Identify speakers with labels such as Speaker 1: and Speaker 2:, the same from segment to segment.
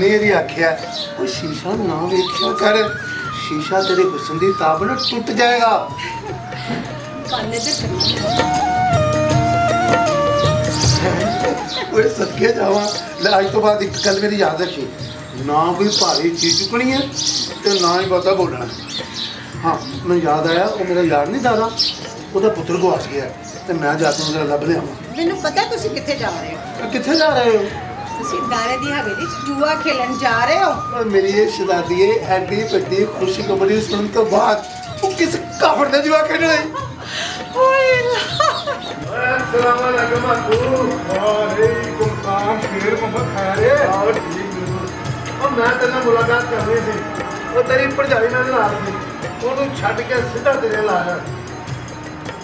Speaker 1: ने यदि आख्या वो शीशा ना वेख्या कर, शीशा तेरे हुस्न दी ताब ना टूट जाएगा। ओए सदके जावा, ले आज तो बाद एक गल मेरी याद रखी, ना कोई भारी चीज चुकनी है तो ना ही बहुता बोलना। हाँ मैं याद आया, वो मेरा यार नहीं दादा, ਉਹਦਾ ਪੁੱਤਰ ਗਵਾਚ ਗਿਆ ਤੇ ਮੈਂ ਜਾ ਕੇ ਉਹਦਾ ਲੱਭ ਲਿਆਵਾਂ। ਮੈਨੂੰ ਪਤਾ ਤੁਸੀਂ ਕਿੱਥੇ ਜਾ ਰਹੇ ਹੋ। ਕਿੱਥੇ ਜਾ ਰਹੇ ਹੋ? ਤੁਸੀਂ ਦਾਰੇ ਦੀ ਹਵੇਲੀ 'ਚ ਜੂਆ ਖੇਲਣ ਜਾ ਰਹੇ ਹੋ। ਮੇਰੀ ਇਹ ਸ਼ਹਜ਼ਾਦੀ ਐਡੀ ਵੱਡੀ ਖੁਸ਼ਖਬਰੀ ਸੁਣਨ ਤੋਂ ਬਾਅਦ ਉਹ ਕਿਸ ਕਾਫਰ ਨੇ ਜੂਆ ਖੇਡਣਾ ਹੈ? ਓਏ अस्सलाम वालेकुम अब्बू। वालेकुम सलाम। शेर मोहम्मद खैर है? आओ ठीक है। और मैं तेरे नाल मुलाकात करनी सी, वो तेरी भरजाई नाल नाल सी, ਉਹਨੂੰ ਛੱਡ ਕੇ ਸਿੱਧਾ ਤੇਰੇ ਲਾ ਆਇਆ।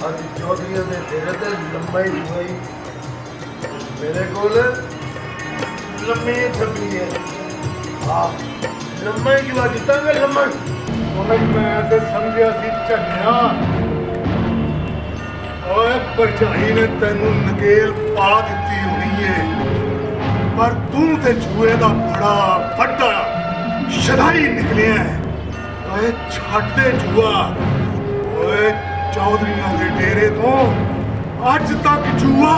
Speaker 1: ਅੱਜ ਚੌਧਰੀਆਂ ਦੇ ਤੇਰੇ ਤੇ ਲੰਮਾ ਹੀ ਹੋਈ, ਮੇਰੇ ਕੋਲ ਲੰਮੀ ਥੱਬੀ ਹੈ। ਹਾਂ ਲੰਮਾ ਹੀ ਜਵਾ ਜਿੱਤਾਂਗੇ ਲੰਮਾ। ਉਹ ਮੈਂ ਤੇ ਸਮਝਿਆ ਸੀ ਝੰਨਿਆ, ਓਏ ਭਰਜਾਈ ਨੇ ਤੈਨੂੰ ਨਕੇਲ ਪਾ ਦਿੱਤੀ ਹੋਣੀ ਹੈ, ਪਰ ਤੂੰ ਤੇ ਜੂਏ ਦਾ ਬੜਾ ਵੱਡਾ ਸ਼ਦਾਈ ਨਿਕਲਿਆ। ਓਏ ਛੱਡ ਦੇ ਜੂਆ। ਓਏ ਚੌਧਰੀਆਂ ਦੇ ਡੇਰੇ ਤੋਂ ਅੱਜ ਤੱਕ ਜੂਆ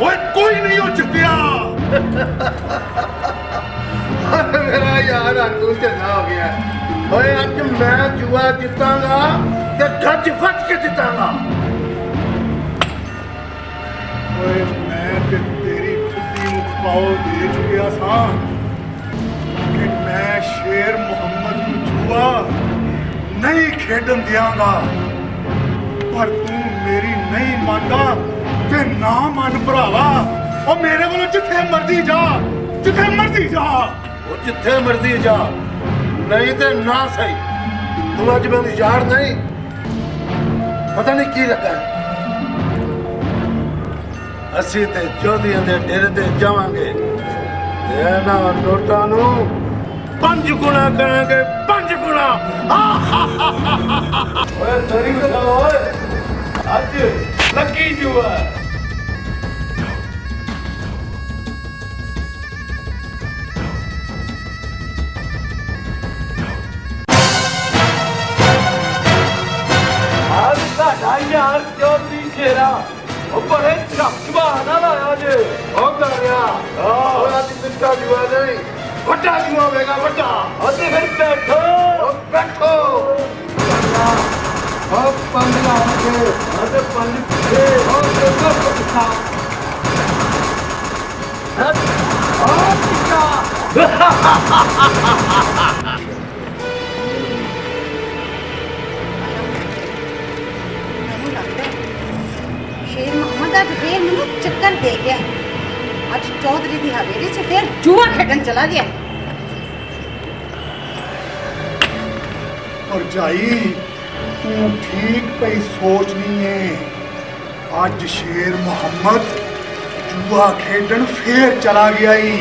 Speaker 1: ਓਏ ਕੋਈ ਨਹੀਂ ਉਹ ਜਿੱਤਿਆ। ਮੇਰਾ ਯਾਰ ਤੂੰ ਚੰਗਾ ਹੋ ਗਿਆ। ਓਏ ਅੱਜ ਮੈਂ ਜੂਆ ਜਿੱਤਾਂਗਾ ਤੇ ਗੱਜ ਵੱਜ ਕੇ ਜਿੱਤਾਂਗਾ। ਓਏ ਮੈਂ ਤੇ ਤੇਰੀ ਬੁੱਧੀ ਨੂੰ ਪਾਉ ਦੇ ਚੁੱਕਿਆ ਸਾਂ ਕਿ ਮੈਂ ਸ਼ੇਰ ਮੁਹੰਮਦ ਨੂੰ ਜੂਆ ਨਹੀਂ ਖੇਡਣ ਦਿਆਂਗਾ, ਪਰ ਤੂੰ ਮੇਰੀ ਨਹੀਂ ਮੰਨਦਾ ਤੇ ਨਾ ਮੰਨ ਭਰਾਵਾ। ਉਹ ਮੇਰੇ ਵੱਲੋਂ ਜਿੱਥੇ ਮਰਜ਼ੀ ਜਾ, ਜਿੱਥੇ ਮਰਜ਼ੀ ਜਾ, ਉਹ ਜਿੱਥੇ ਮਰਜ਼ੀ ਜਾ, ਨਹੀਂ ਤੇ ਨਾ ਸਹੀ। ਤੂੰ ਅੱਜ ਮੈਨੂੰ ਯਾਰ ਨਹੀਂ, ਪਤਾ ਨਹੀਂ ਕੀ ਲੱਗਾ। ਅਸੀਂ ਤੇ ਚੌਧਰੀਆਂ ਦੇ ਡੇਰੇ ਤੇ ਜਾਵਾਂਗੇ ਤੇ ਇਹਨਾਂ ਨੋਟਾਂ ਨੂੰ 5 ਗੁਣਾ ਕਰਾਂਗੇ, 5 ਗੁਣਾ। ਓਏ ਤੇਰੀ ਗੱਲ ਓਏ, ਅੱਜ ਲੱਗੀ ਜੂਆ। ਅੱਜ ਸਾਡਾ ਯਾਰ ਚੌਧਰੀ ਸ਼ੇਰਾ ਉਹ ਬੜੇ ਝੱਕਵਾ ਨਾਲ ਆਇਆ ਜੇ। ਉਹ ਕਰਿਆ ਉਹ ਅੱਜ ਮਿੱਟਾ ਜੂਆ ਨਹੀਂ, ਵੱਡਾ ਜੂਆ ਹੋਵੇਗਾ ਵੱਡਾ। ਅਸੀਂ ਫਿਰ ਬੈਠੋ, ਬੈਠੋ। ਉਹ 5 ਲਾਉਣਗੇ ਅਤੇ 5 ਪਿੱਛੇ। ਉਹ ਦੇਖੋ ਪਿੱਛਾ ਉਹ ਪਿੱਛਾ। ਮੈਨੂੰ ਲੱਗਦਾ ਸ਼ੇਰ ਮੁਹੰਮਦ ਅੱਜ ਫੇਰ ਮੈਨੂੰ ਚੱਕਰ ਦੇ ਗਿਆ। ਅੱਜ ਚੌਧਰੀ ਦੀ ਹਵੇਲੀ 'ਚ ਫੇਰ ਜੂਆ ਖੇਡਣ ਚਲਾ ਗਿਆ। ਭਰਜਾਈ ਤੂੰ ਠੀਕ ਪਈ ਸੋਚਣੀ ਏ। ਅੱਜ ਸ਼ੇਰ ਮੁਹੰਮਦ ਜੂਆ ਖੇਡਣ ਫੇਰ ਚਲਾ ਗਿਆ ਈ।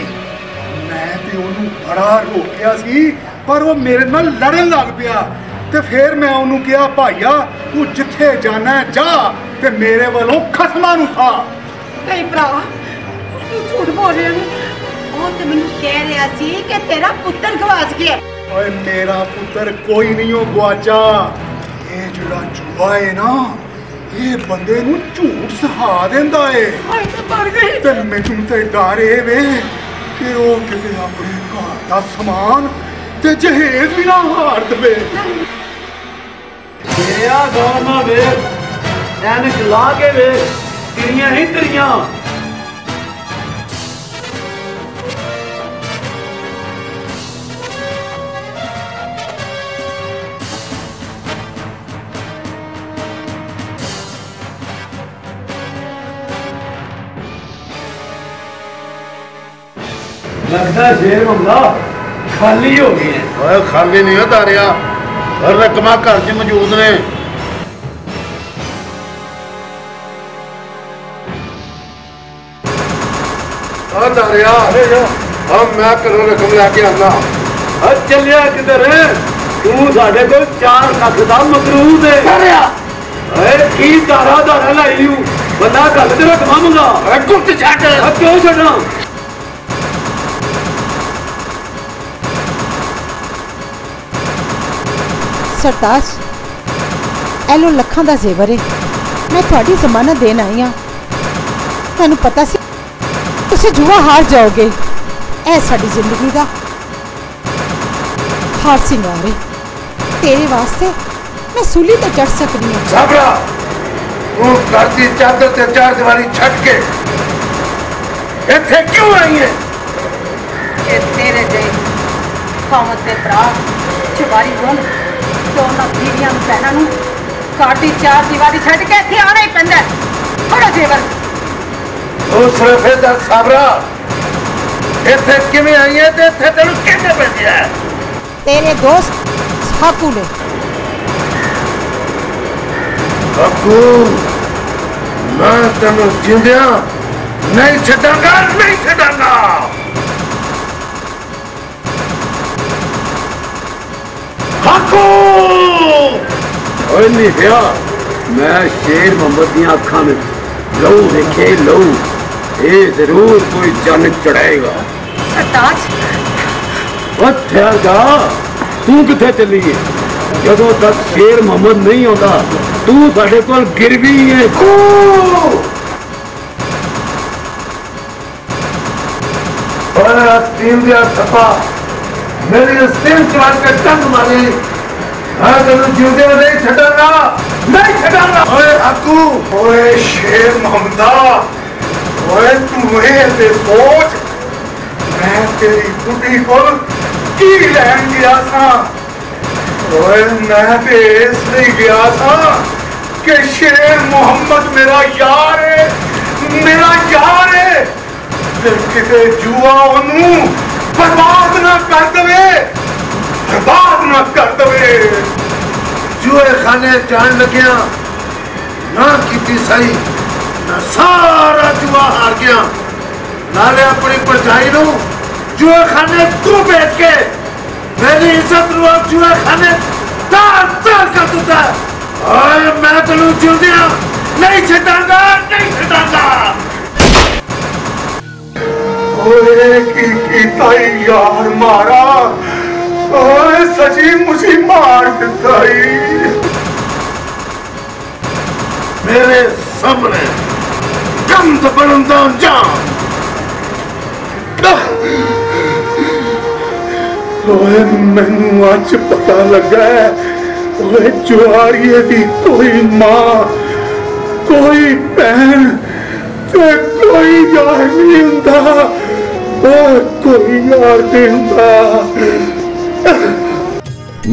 Speaker 1: ਮੈਂ ਤੇ ਉਹਨੂੰ ਬੜਾ ਰੋਕਿਆ ਸੀ, ਪਰ ਉਹ ਮੇਰੇ ਨਾਲ ਲੜਨ ਲੱਗ ਪਿਆ ਤੇ ਫੇਰ ਮੈਂ ਉਹਨੂੰ ਕਿਹਾ ਭਾਈਆ ਤੂੰ ਜਿੱਥੇ ਜਾਣਾ ਜਾ ਤੇ ਮੇਰੇ ਵੱਲੋਂ ਖਸਮਾਂ ਨੂੰ ਖਾ। ਨਹੀਂ ਭਰਾ ਤੂੰ ਝੂਠ ਬੋਲ ਰਿਹਾ ਨੀ। ਉਹ ਤੇ ਮੈਨੂੰ ਕਹਿ ਰਿਹਾ ਸੀ ਕਿ ਤੇਰਾ ਪੁੱਤਰ ਗਵਾਚ ਗਿਆ। ਓਏ ਮੇਰਾ ਪੁੱਤਰ ਕੋਈ ਨਹੀਂ ਉਹ ਗਵਾਚਾ। ਇਹ ਜਿਹੜਾ ਜੂਆ ਏ ਨਾ, ਇਹ ਬੰਦੇ ਨੂੰ ਝੂਠ ਸਿਖਾ ਦਿੰਦਾ ਏ। ਹਾਏ ਤੇ ਮਰ ਗਈ। ਤੇ ਮੈਨੂੰ ਤੇ ਡਰ ਏ ਵੇ ਕਿ ਉਹ ਕਿਤੇ ਆਪਣੇ ਘਰ ਦਾ ਸਮਾਨ ਤੇ ਜਹੇਜ਼ ਵੀ ਨਾ ਹਾਰ ਦੇਵੇ। ਮੇਰਾ ਗੌਰ ਨਾ ਵੇਖ, ਐਨਕ ਲਾ ਕੇ ਵੇਖ, ਤੇਰੀਆਂ ਹੀ ਤੇਰੀਆਂ। लगता है शेर मामला खाली हो गई है। खाली नहीं होता रहा, हर रकमा घर च मौजूद ने। मैं घरों रकम लैके आना। चलिया किधर तू साढ़े को 4 लाख का मकरूद है। की धारा धारा लाई बंदा गल ते रकमा मंगा। क्यों छड्डा
Speaker 2: सरताज एलो लखां दा जेवर है, मैं थोड़ी जमानत देन आई हाँ। तैनू पता सी तुसी जुआ हार जाओगे। ऐ साडी जिंदगी दा हार सिंगार है। तेरे वास्ते मैं सूली ते चढ़ सकनी हूँ।
Speaker 1: साबरा, तू घर की चादर ते चार दीवारी छट के इत्थे क्यों आई है?
Speaker 3: ये तेरे जे कामत दे भरा चवारी होण तो उन्हां बीवियां भैणां नूं काटी चार दीवारी छड्ड के इत्थे आना ही पैंदा। थोड़ा जेवर
Speaker 1: दूसरे फिर साबरा, इत्थे किवें आई है ते इत्थे तैनूं किहने भेजिया है?
Speaker 2: तेरे दोस्त हाकू ने।
Speaker 1: हाकू, मैं तैनूं जिंदिया नहीं छड्डांगा, नहीं छड्डांगा। हाकू
Speaker 4: ओए निभया, मैं शेर मोहम्मद दी अखां में लहू देखे लहू, ये जरूर कोई जन चढ़ाएगा।
Speaker 3: सरताज
Speaker 4: ठहर जा, तू किथे चली है? जदों तक शेर मोहम्मद नहीं आता तू साडे कोल गिरवी है।
Speaker 1: अस्तीन दिया थप्पा मेरी अस्तीन चढ़ के टंग मारी। मैं तेनू जीवते नहीं छड्डांगा, नहीं छड्डांगा। ओए हाकू, ओए शेर मोहम्मदा, ओए तू ये सोच मैं तेरी बुढ़ी को की लैन गया था। ओए मैं तो इसलिए गया था कि शेर मोहम्मद मेरा यार है, मेरा यार है। किते जुआ ओनू बर्बाद ना कर दवे, बर्बाद ना कर दवे। जुए खाने जान लग्या ना की सही ना सारा जुआ हार गया। नाले अपनी भरजाई नू जुए खाने तू बेच के मेरी इज्जत नू जुए खाने तार तार कर दिता। और मैं तेनू जिंदिया नहीं छड्डांगा, नहीं छड्डांगा। ओए की ताई यार मारा, ओए सची मुझी मार दिताई मेरे सामने गंद बनदा जान। ओए मैनू अज पता लगा है, ओए जुआरिये दी कोई मां कोई भैन ते कोई यार नहीं हुंदा, कोई यार नहीं हुंदा।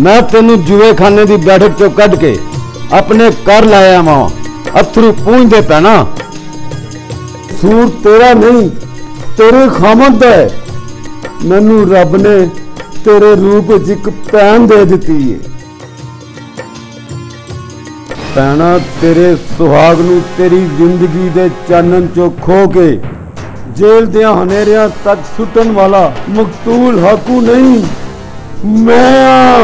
Speaker 4: मैं तेनू जुए खाने की बैठक चो कढ़ के अपने घर लाया वा, अथरू पूंजदे पैना। सूर तेरा नहीं तेरे खामद है। मैनू रब ने तेरे रूप च एक भैन दे दी है। भैना तेरे सुहाग नू तेरी जिंदगी दे चानन चो खो के जेल दियां हनेरियां तक सुटन वाला मकतूल हाकू नहीं, मैं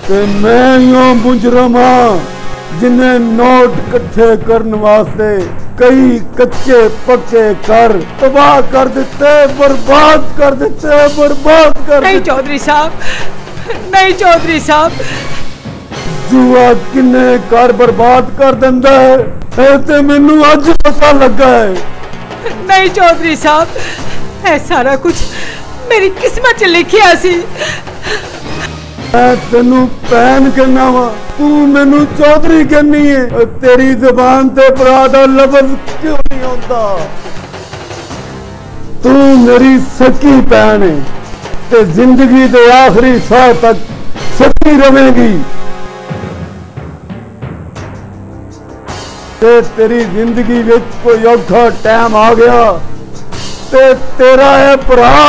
Speaker 4: ते मैं यो मुजरम जिन्हें नोट कट्ठे करने वास्ते कई कच्चे पक्के कर तबाह कर देते, बर्बाद कर देते, बर्बाद कर।
Speaker 2: नहीं चौधरी साहब, नहीं चौधरी साहब।
Speaker 4: जुआ किन्ने कर बर्बाद कर देंदा है ते मैनू अज पता लगा है।
Speaker 2: नहीं चौधरी साहब, ऐ सारा कुछ मेरी किस्मत च लिखिया सी।
Speaker 4: मैं तेनू भैन कहना वा, तू मैनू चौधरी कहनी है। तेरी जुबान ते भरा दा लफ्ज क्यों नहीं होता? तू मेरी सच्ची भैन है ते जिंदगी दे आखिरी साह तक सच्ची रहेगी। ते तेरी जिंदगी में कोई औखा टाइम आ गया ते तेरा है भरा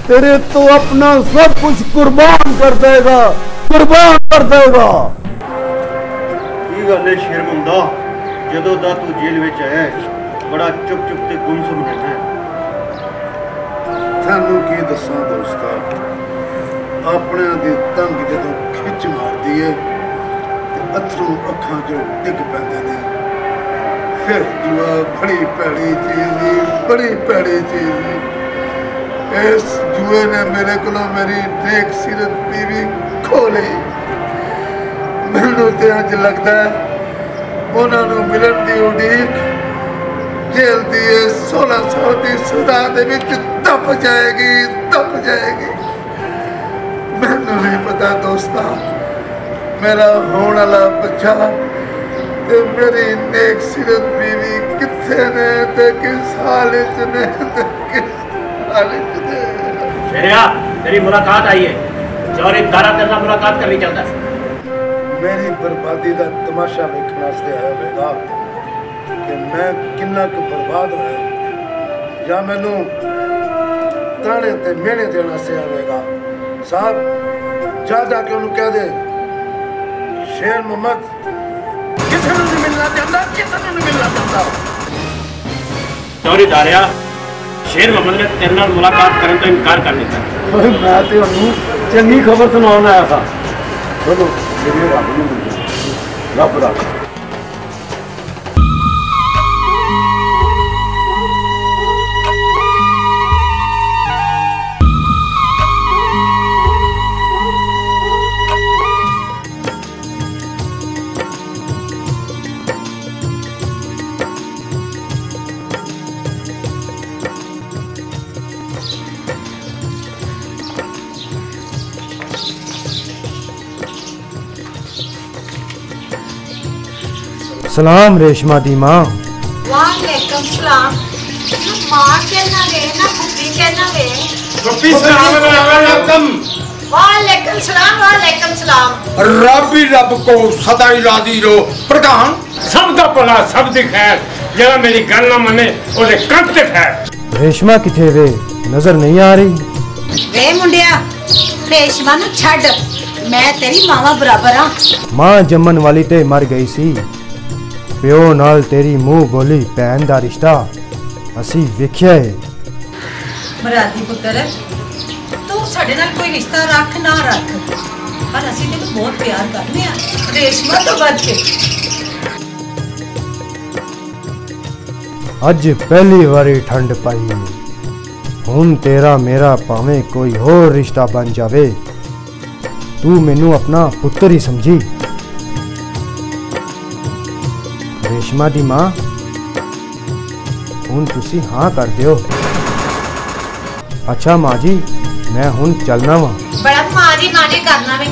Speaker 4: तेरे तो अपना सब कुछ कुर्बान कर देगा, कुर्बान कर देगा।
Speaker 5: की गल है शेर मुंडा, जदों दा तू जेल विच आया बड़ा चुप चुप ते गुमसुम रहना है।
Speaker 1: थानू की दसा दोस्ता, अपने दी तंग जदों खिच मारदी है ते अथरू अखां चों डिग पैंदे ने। फिर जुआ बड़ी भैड़ी चीज, बड़ी भैड़ी चीज। इस जुए ने मेरे को मेरी नेक सीरत बीवी खो ली। मैनू तो अज लगता है उन्होंने मिलन की उड़ीक जेल की 1600 की सजा तप जाएगी, तप जाएगी। मैनू नहीं पता दोस्ता मेरा होने वाला बच्चा ते मेरी नेक सीरत बीवी किथे ने ते किस हालत ने ते किस हालत ने।
Speaker 6: शेरिया तेरी मुलाकात आई है, चौरी तारा तेरे नाल मुलाकात करनी चाहता है।
Speaker 1: मेरी बर्बादी का तमाशा वेखने वास्ते आया होगा कि मैं किन्ना क बर्बाद होया या मैनू ताने ते मेहने देने वास्ते आवेगा। साहब जा जाके उन्होंने कह दे शेर मोहम्मद किसी को नहीं मिलना चाहता, किसी को नहीं मिलना चाहता।
Speaker 6: चौरी दारिया शेर मोहम्मद ने तेरे नाल मुलाकात करने तो इनकार कर दिता।
Speaker 4: मैं तो चंगी खबर सुनाने आया था। चलो मेरे रब नूं रब रख।
Speaker 7: सलाम रेशमा दी माँ।
Speaker 3: वालेकुम सलाम। माँ कहना वे ना पुत्री कहना वे। वालेकुम सलाम, वालेकुम सलाम।
Speaker 8: रब ही रब को सदा ही राजी रहो। प्रधान
Speaker 6: सब दा भला सब दी खैर, जरा मेरी गल ना मने ओदे कंध ते खैर।
Speaker 7: रेशमा किथे वे नजर नहीं आ रही।
Speaker 3: वे मुंडिया रेशमा नु छड़, मैं तेरी मावा बराबर हां।
Speaker 7: माँ जम्मन वाली ते मर गई सी, प्यो नाल तेरी मुंह बोली भैन दा रिश्ता असी वेख्या है।
Speaker 3: मरादी पुत्र तू साडे नाल कोई रिश्ता रख ना रख, पर असी तेनू बहुत प्यार करने आ रेशमा तो बच के।
Speaker 7: अज पहली बारी ठंड पाई, हुण तेरा मेरा भावें कोई होर रिश्ता बन जावे, तू मैनू अपना पुत्र ही समझी। रेशमा दी माँ हुण तुसी हाँ कर दियो। अच्छा माँ जी मैं हुण चलना वा।
Speaker 3: बड़ा माँ जी करना वे।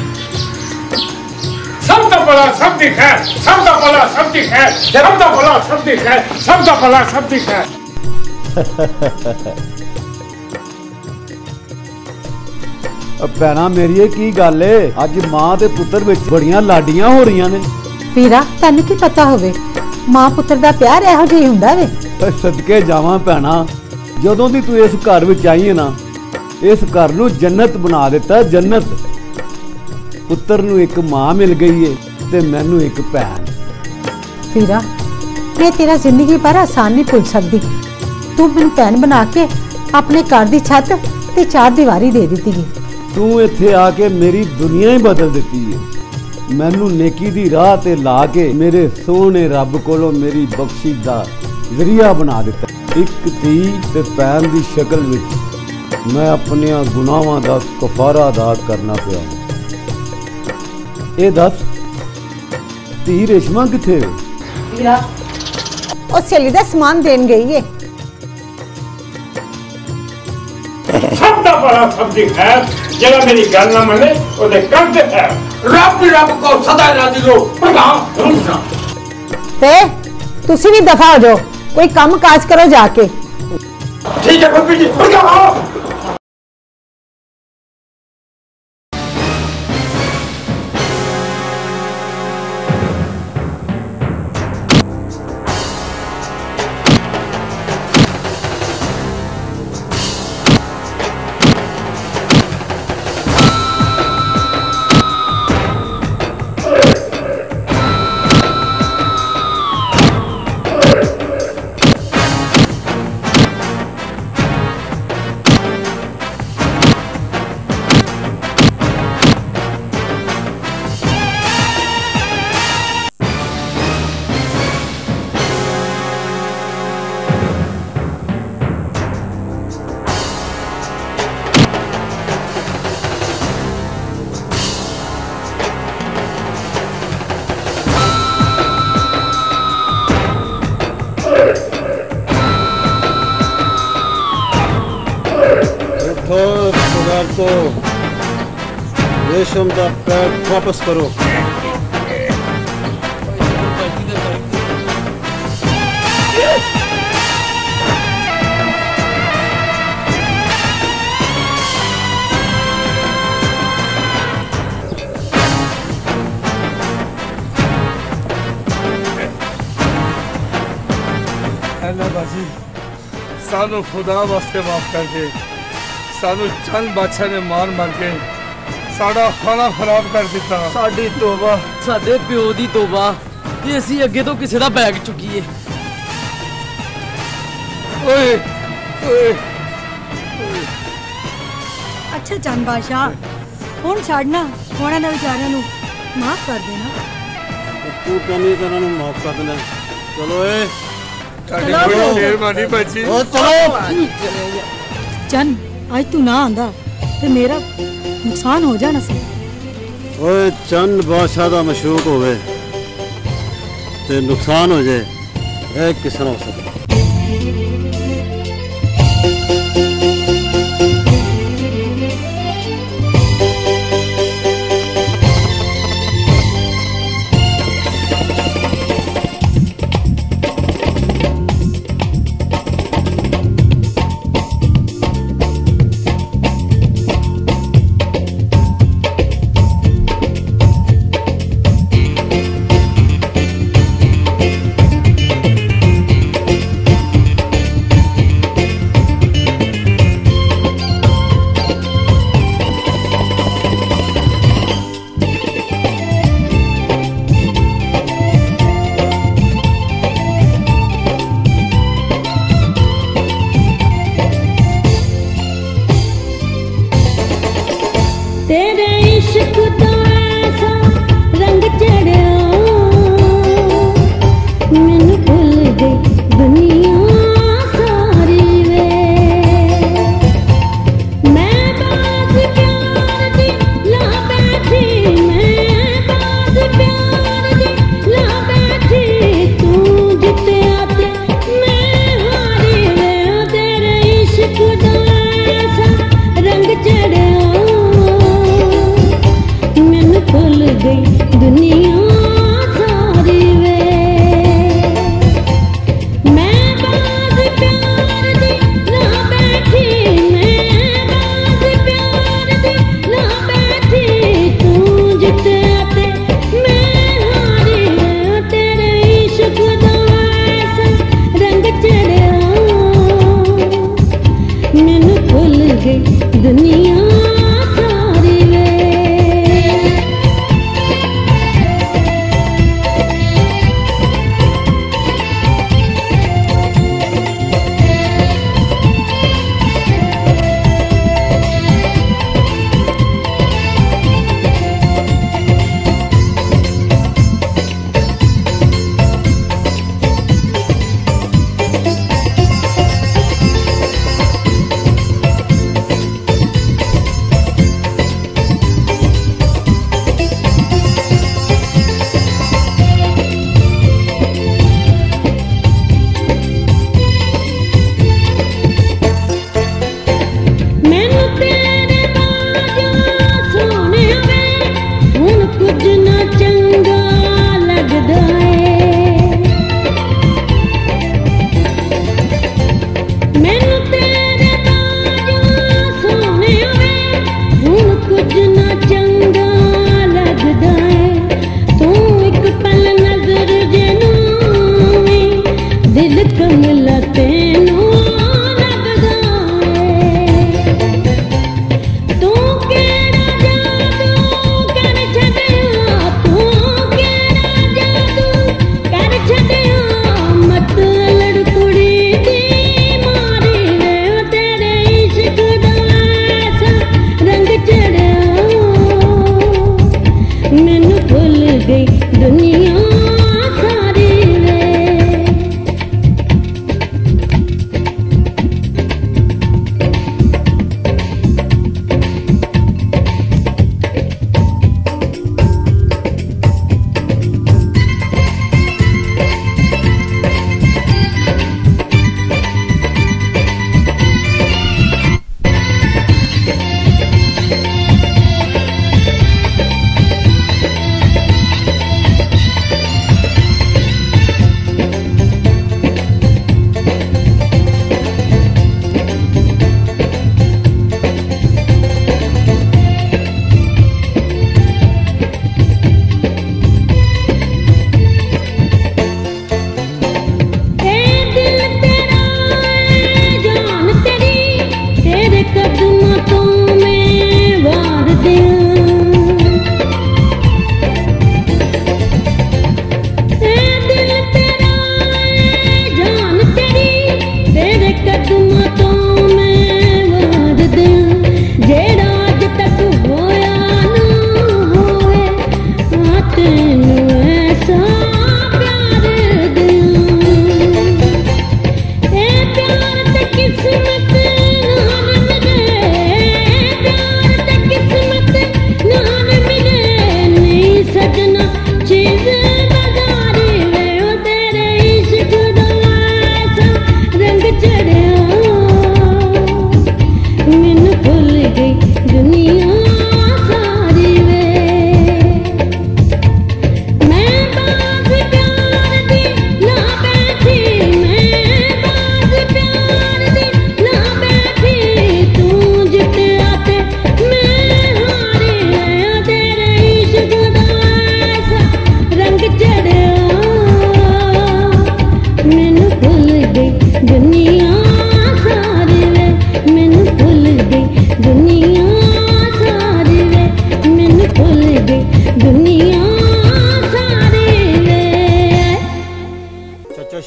Speaker 6: सब दा भला सब दी खैर, सब दा भला सब दी खैर, सब दा भला सब दी खैर, सब दा भला सब दी खैर।
Speaker 4: भैना मेरी की गल है, अज मां ते पुत्र विच बड़ियां लाडियां हो रही ने।
Speaker 2: ਵੀਰਾ ਤੈਨੂੰ ਕੀ ਪਤਾ ਹੋਵੇ ਮਾਂ ਪੁੱਤਰ ਦਾ ਪਿਆਰ ਇਹੋ ਜਿਹਾ ਹੀ ਹੁੰਦਾ ਵੇ।
Speaker 4: सदके जावां भैना, जदों दी तू इस घर विच आई है ना, इस घर नूं जन्नत बना दिता। जन्नत पुत्र नूं एक मां मिल गई है ते मैनू एक भैन।
Speaker 2: ਵੀਰਾ मैं तेरा जिंदगी भर आसान नहीं भुल सकती। तू मैनू भैन बना के अपने घर की छत ते चार दीवारी दे दी है।
Speaker 4: तू इत्थे आके मेरी दुनिया ही बदल दी है। मैनू नेकी दी राह ते ला के मेरे सोहने रब कोलों मेरी बख्शी दा जरिया बना दिता। एक धी ते भैन दी शक्ल विच मैं अपने गुनाहां दा कफारा अदा करना पिया। ए दस धी रेशमा किथे?
Speaker 2: ਵੀਰਾ ਉਹ ਸਹੇਲੀ ਦਾ ਸਮਾਨ ਦੇਣ ਗਈ ਏ।
Speaker 6: सब दा भला सब दी खैर, जरा मेरी गल ना मने ओदे कंध ते खैर।
Speaker 8: रब ही रब को सदा ही राजी रहो। प्रधान
Speaker 2: ਤੇ ਤੁਸੀਂ ਵੀ ਦਫਾ ਹੋ ਜਾਓ, ਕੋਈ ਕੰਮ ਕਾਜ ਕਰੋ ਜਾके।
Speaker 8: ठीक है पप्पी जी। प्रधान
Speaker 5: को रेशम का पैर वापस करो।
Speaker 6: बाजी सानू खुदा वास्ते माफ कर दे। सानू चंद बादशाह ने मार मार के साड़ा खाना खराब कर दिता।
Speaker 9: साडी तौबा, साडे प्यो दी तौबा कि असी अगे तो किसी दा बैग चुकीए।
Speaker 6: ओए ओए
Speaker 10: अच्छा चंद बादशाह हुण छड़ना होना ना विचारियां नू माफ कर देना।
Speaker 5: तू कहनी तो उन्होंने माफ कर देना। चलो ए
Speaker 6: मेहरबानी बची।
Speaker 10: चंद आज तू ना आंदा ते मेरा नुकसान हो जाना सी।
Speaker 5: ओए चंद बादशाह दा मशूक होवे ते नुकसान हो जाए, ए किस तरह हो सकता?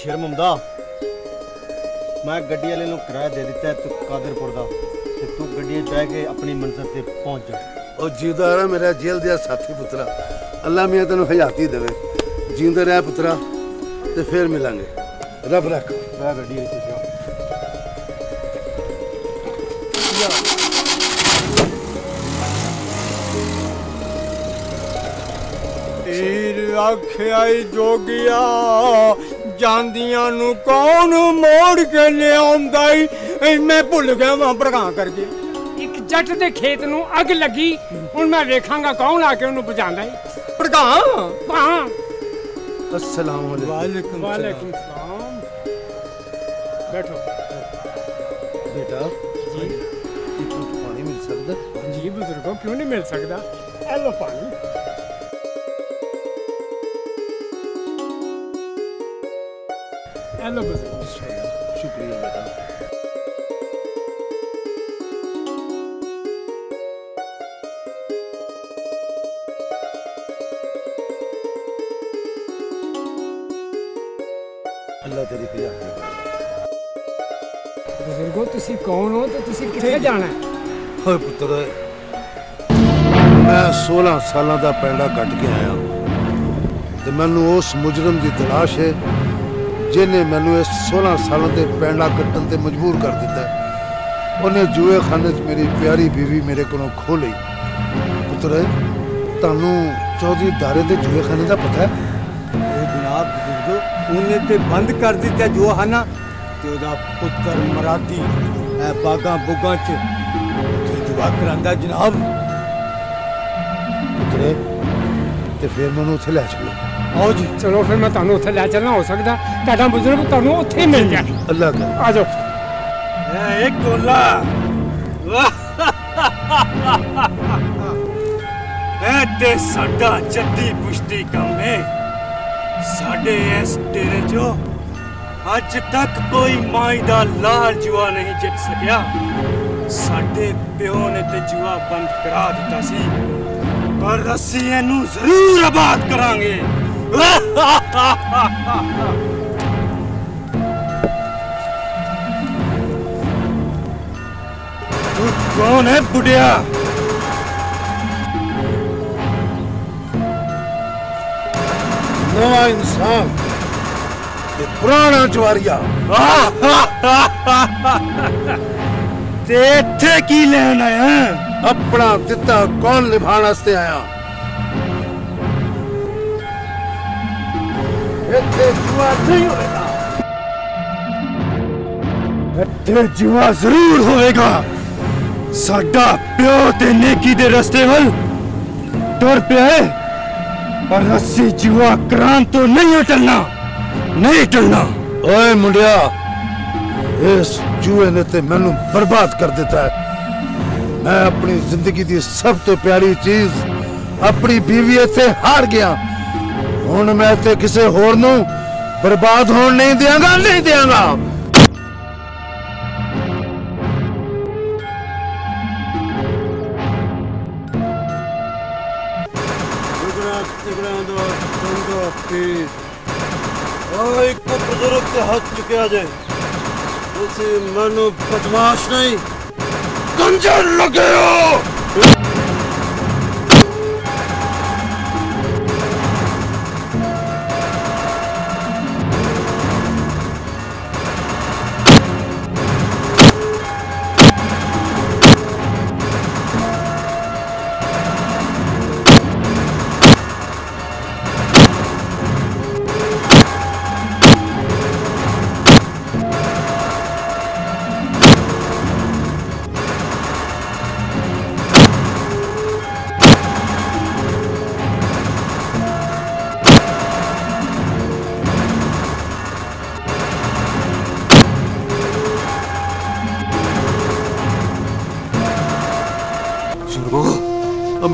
Speaker 5: शेर मुमदा मैं गड्डी वाले नूं किराया दे दिता है तू कादरपुर दा ते तू गड्डी बह के अपनी मंजिल ते पहुंच जा।
Speaker 1: ओ जीदा रहा मेरा जेल दिया साथी पुत्रा, अल्लाह मियां तेनों हयाती देवे। जींदे रह पुत्रा ते फिर मिलांगे। रब रख
Speaker 5: मैं गड्डी आई जा।
Speaker 8: तीर आख्या जोगिया ਜਾਂਦੀਆਂ ਨੂੰ ਕੌਣ ਮੋੜ ਕੇ ਲਿਆਉਂਦਾ ਈ ਮੈਂ ਭੁੱਲ ਗਿਆ ਵਾਂ ਭੜਕਾ ਕਰਕੇ।
Speaker 11: ਇੱਕ ਜੱਟ ਦੇ ਖੇਤ ਨੂੰ ਅੱਗ ਲੱਗੀ, ਹੁਣ ਮੈਂ ਵੇਖਾਂਗਾ ਕੌਣ ਆ ਕੇ ਉਹਨੂੰ ਬੁਝਾਉਂਦਾ ਈ।
Speaker 8: ਭੜਕਾ
Speaker 11: ਹਾਂ।
Speaker 1: अस्सलाम
Speaker 8: वालेकुम
Speaker 11: सलाम। बैठो
Speaker 1: बेटा जी। पानी मिल सकता?
Speaker 11: जी बुजुर्गों क्यों नहीं मिल सकता, ए लो पानी। हेलो बुजुर्ग।
Speaker 1: शुक्रिया बेटा। अल्लाह तेरी खजाने
Speaker 11: बुजुर्गो तुसी कौन हो तो तुसी किथे जाना है?
Speaker 1: होए पुत्र मैं 16 साल का पैंडा कट के आया ते मैनू उस मुजरम की तलाश है जिन्हें मैनू इस 16 सालों के पैंडा कट्टन ते मजबूर कर दिता है। उन्हें जुए खाने मेरी प्यारी बीवी मेरे को खो ली। पुत्र तानू चौधरी दारे के जुए खाने का पता है?
Speaker 8: जनाब बुजुर्गो उन्हें ते बंद कर दिता जुआ खाना ते ओदा पुत्र मरादी बागा बुगा च जुआ करांदा जनाब।
Speaker 1: पुत्र ते फिर मैनू उत्थे लै चलो।
Speaker 11: आओ जी चलो फिर मैं तुहानू उत्थे लै चलना। हो सकदा तुहाडा बुजुर्ग तुहानू उत्थे ही मिल जाए।
Speaker 1: अल्लाह का
Speaker 11: आ जाओ।
Speaker 8: एक गोला ते साडा जद्दी पुश्ती कम है। साडे इस डेरे चो अज तक कोई माई दा लाल जुआ नहीं जित सकिया। साडे प्यो ने ते जुआ बंद करा दिता सी, पर असीं इहनू जरूर आबाद करांगे। तू कौन है बुढ़िया?
Speaker 1: नवा इंसान ते पुराना जुआरिया।
Speaker 8: ते इत्थे की लैन आया?
Speaker 1: अपना दिता कौन निभाने वास्ते आया? इत्थे जुआ नहीं होएगा।
Speaker 8: इत्थे जुआ जरूर होएगा। साडा प्यो ते नेकी दे रस्ते वल टुर पिया है, पर अस्सी जुआ करान तो नहीं टलना, नहीं टलना।
Speaker 1: ओए मुंडिया, इस जुए ने ते मैनू बर्बाद कर दिता है। मैं अपनी जिंदगी की सब तो प्यारी चीज अपनी बीवी इत्थे हार गया। हुण मैं इत्थे किसे होर नू बर्बाद होने नहीं देंगा, नहीं देंगा।
Speaker 5: एक बुजुर्ग के हाथ चुके जाए उसे मनु बदमाश नहीं कंजर लगे हो।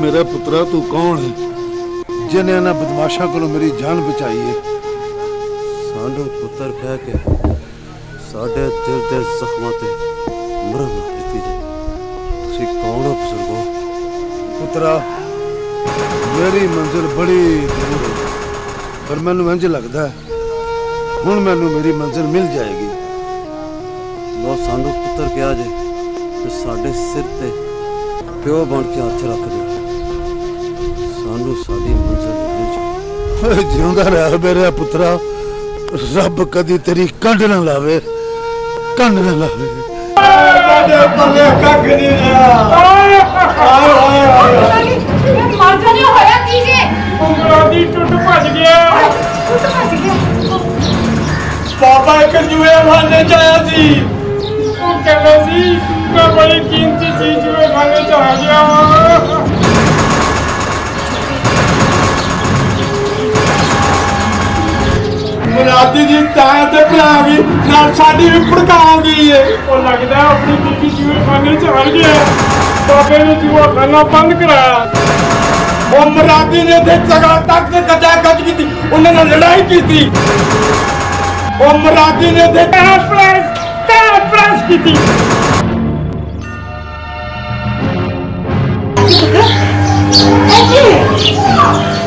Speaker 1: मेरा पुत्रा तू कौन है जिन्हें इन्हां बदमाशा को मेरी जान बचाई है?
Speaker 5: साडू पुत्र कह के साडे दिल दे जख्मां ते मरहम दित्ती जाए। तुसीं कौन हो बुजुर्गो?
Speaker 1: पुत्रा मेरी मंजिल बड़ी दूर है, पर मैनू इंज लगदा है
Speaker 4: हुण मैनू मेरी मंजिल मिल जाएगी।
Speaker 12: लो सानू पुत्र क्या जे ते साडे सिर ते प्यो बन के हथ रख दे, सानू साडी मंजिल मिल जाए।
Speaker 4: जिंदा रह मेरे पुत्रा, रब कदी तेरी कंड ना लावे, कंड ना लावे।
Speaker 11: पापा एक जुए खाने जाया सी, वो कहना सी मैं बड़ी कीमती चीज जुए खाने चला गया। मुरादी जी ताए ते भरावी नाल साडी भी भड़काओगी है। वो लगदा है अपनी बीबी जुए खाने चल गया, बाबे ने जुआ खाना बंद कराया। वो मुरादी ने ते जगह तक से कचा कच की थी, उन्होंने लड़ाई की थी। वो मुरादी ने ते प्रेस की थी।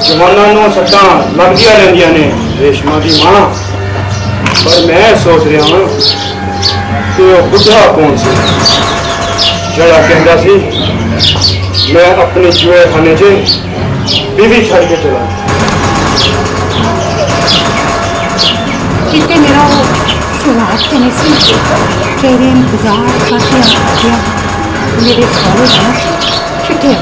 Speaker 5: जवाना नो सट्टा लगदियां रहंदियां ने रेशमा दी मां, पर मैं सोच रहा हूं कि वो बुढ़ा कौन सी जड़ा कहता सी मैं अपने जुए खाने च बीवी छड़ के चला।
Speaker 3: कितने मेरा वो सुराग तो नहीं सी तेरे इंतजार करते मेरे कॉलेज में कितने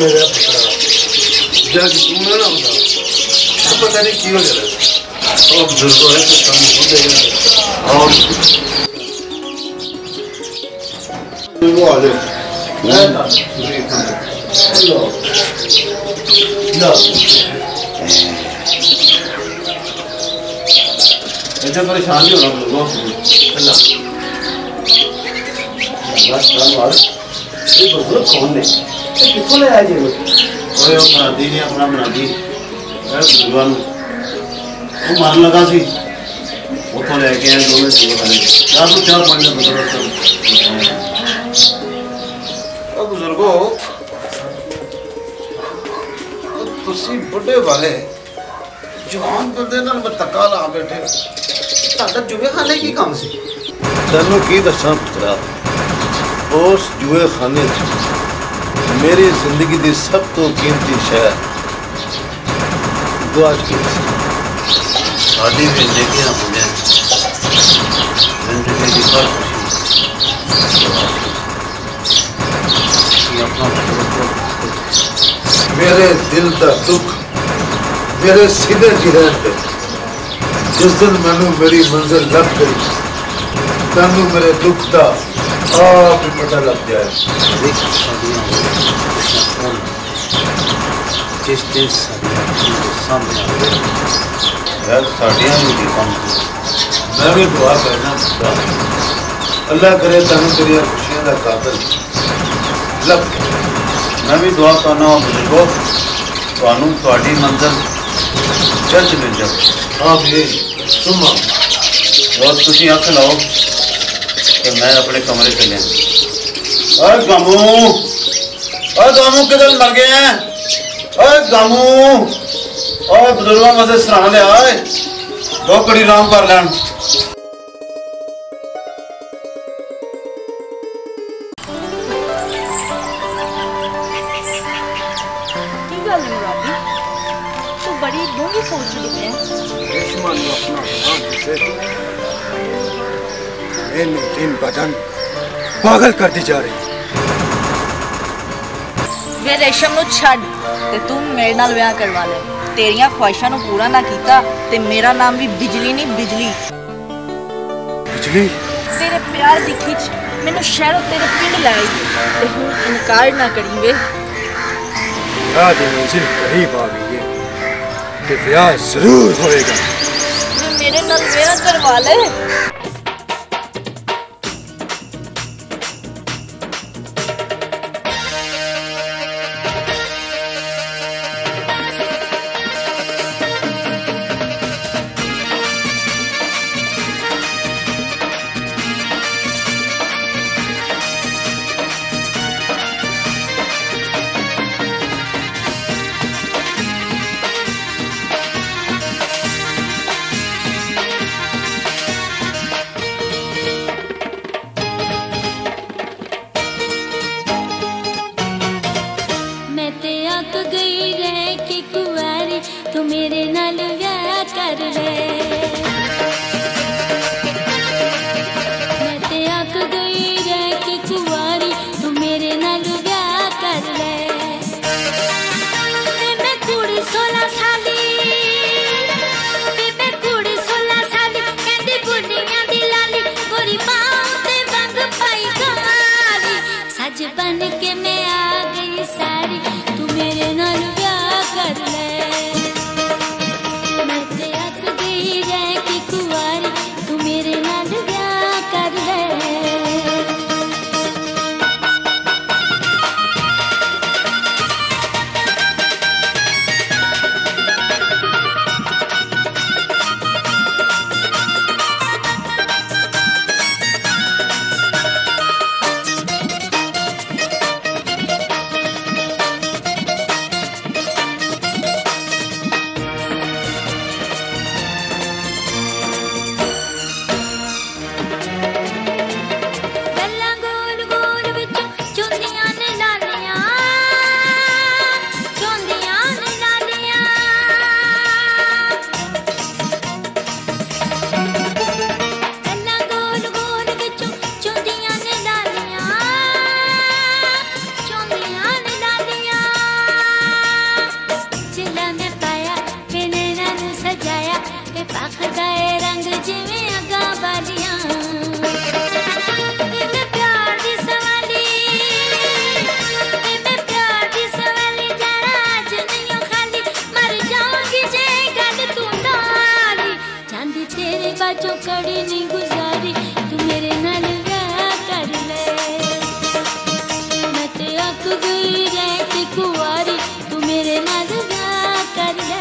Speaker 1: मेरा पुत्रा जब तू ना होता तो पता नहीं क्यों हो जाता और बुजुर्गों है तो कम हो और वो आ जाए ऐसा परेशान नहीं होना बुजुर्गों अल्लाह ये बुजुर्ग कौन है कितों ले आए जी ओए ओ मरादी ने अपना मरादी बुजुर्गों वो मारन लगा सी उतों लेके आए दोनों चीज़ें खाने यार तो 4-5 दिन बता बुजुर्गो तुसी बुढ़े वाले जवान बंदे नाल मतका ला बैठे ताड़ा जुए खाने की काम सी तैनू की दसां पुत्रा उस जुए खाने मेरी जिंदगी की सब तो कीमती शहर दुआ की साड़ी जिंदगी होने जिंदगी की हर खुशी मेरे दिल का दुख मेरे सीधे जिहर पे जिस दिन मैनू मेरी मंजिल लग गई तैनू मेरे दुख का आप ही पता लग जाए जिस दिन सामने साड़ियाँ भी मैं भी दुआ करना खुदा अल्लाह करे तेन तेरी खुशियां का काबिल लग। मैं भी दुआ करना बुजुर्गो थानू थोड़ी मंजिल जल्द मिल जाए। हाँ भी सुमा और तुसी अख लाओ कि मैं अपने कमरे चले। अरे गामू किधर मर गए हैं? अरे गामू और बुजुर्गों में से सराहना ले आए दो कड़ी आराम कर लैन।
Speaker 7: दिन बदन पागल कर दी जा रही
Speaker 13: वे रेशम नु छड़ ते तू मेरे नाल ब्याह करवा ले। तेरियां ख्वाहिशां नु पूरा ना कीता ते मेरा नाम भी बिजली नहीं बिजली।
Speaker 7: बिजली
Speaker 13: तेरे प्यार दी खिच मैनू शहरों तेरे पिंड लाई ते हुण इनकार ना करी वे।
Speaker 7: ब्याह दी मंजिल करीब आ गई है ते ब्याह जरूर होएगा।
Speaker 13: वे मेरे नाल ब्याह करवा ले।
Speaker 14: तेरे बाजों कड़ी नहीं गुजारी तू मेरे नाल ब्याह कर ले मैं ते अक गई रहती कुंवारी तू मेरे नाल ब्याह कर ले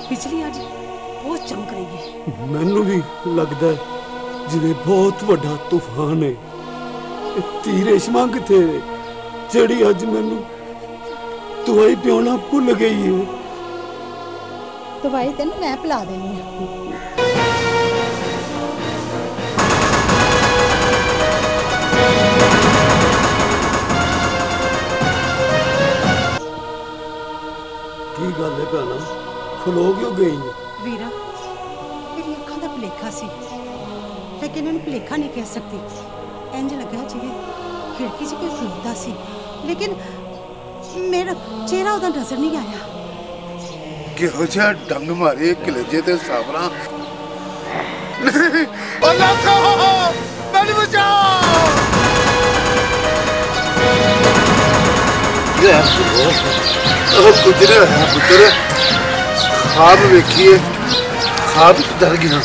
Speaker 3: बिजली आज बहुत चमक रही है।
Speaker 12: मैनू भी लगता है जिवें बहुत वड्डा तूफान है। धी रेशमा किथे जेड़ी अज मैनू दवाई पियोना भुल गई है।
Speaker 2: दवाई तेन मैं पिला देनी है।
Speaker 12: की गल है भैना खलो क्यों गई है?
Speaker 3: वीरा मेरी अखां दा भुलेखा सी लेकिन इन्हू भुलेखा नहीं कह सकती। इंज लगा जिवें खिड़की च कोई खलोता सी लेकिन मेरा चेहरा उदा नजर नहीं आया।
Speaker 1: किहो जिहा डंग मारे कलेजे ते सावरा मैनू बचाओ। गुजरे है पुत्र ख्वाब वेखिए ख्वाब डर गया।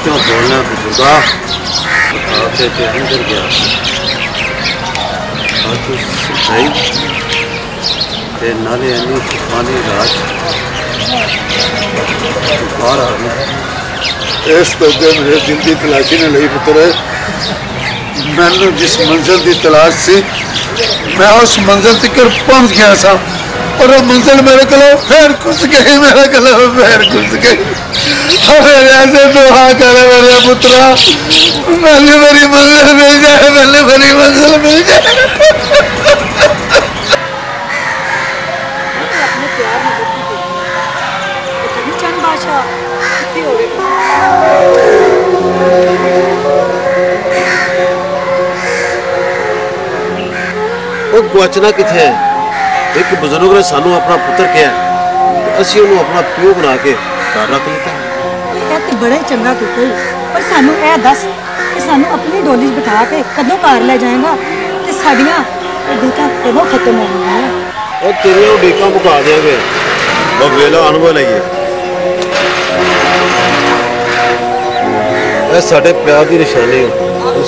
Speaker 12: क्यों बोलना बुजुर्गा आपके ते अंदर गया और तू सच्चाई ते नाले अन्नी तूफानी रात बाहर आ गया।
Speaker 1: इस तो मेरे दिल की तलाशी ने ली पुत्र। मैंने जिस मंजिल की तलाश सी मैं उस मंजिल तक पहुंच गया सा और वो मंजिल मेरे को फिर घुस गई मेरे को फिर घुस गई। ऐसे दुआ करे मेरे पुत्रा मैंने मेरी मंजिल मिल जाए मैंने मेरी मंजिल मिल जाए।
Speaker 3: अपने प्यार में चंद बादशाह कितने हो गए।
Speaker 12: गुआचना किथे है? एक बुजुर्ग ने सानू अपना पुत्र कहा असी उन्होंने अपना प्यो बना के घर रख लिया।
Speaker 10: तो बड़ा ही चंगा किया पर सानू ए दस कि सानू अपनी डोली बिठा के कदों कार ले जाएगा ते साडियां उड़ीकां कदों खत्म हो गई है।
Speaker 12: और तेरे उड़ीकां मुका देंगे वो वेला अनुभव लगी
Speaker 15: ਇਹ ਸਾਡੇ ਪਿਆਰ ਦੀ ਨਿਸ਼ਾਨੀ ਹੈ,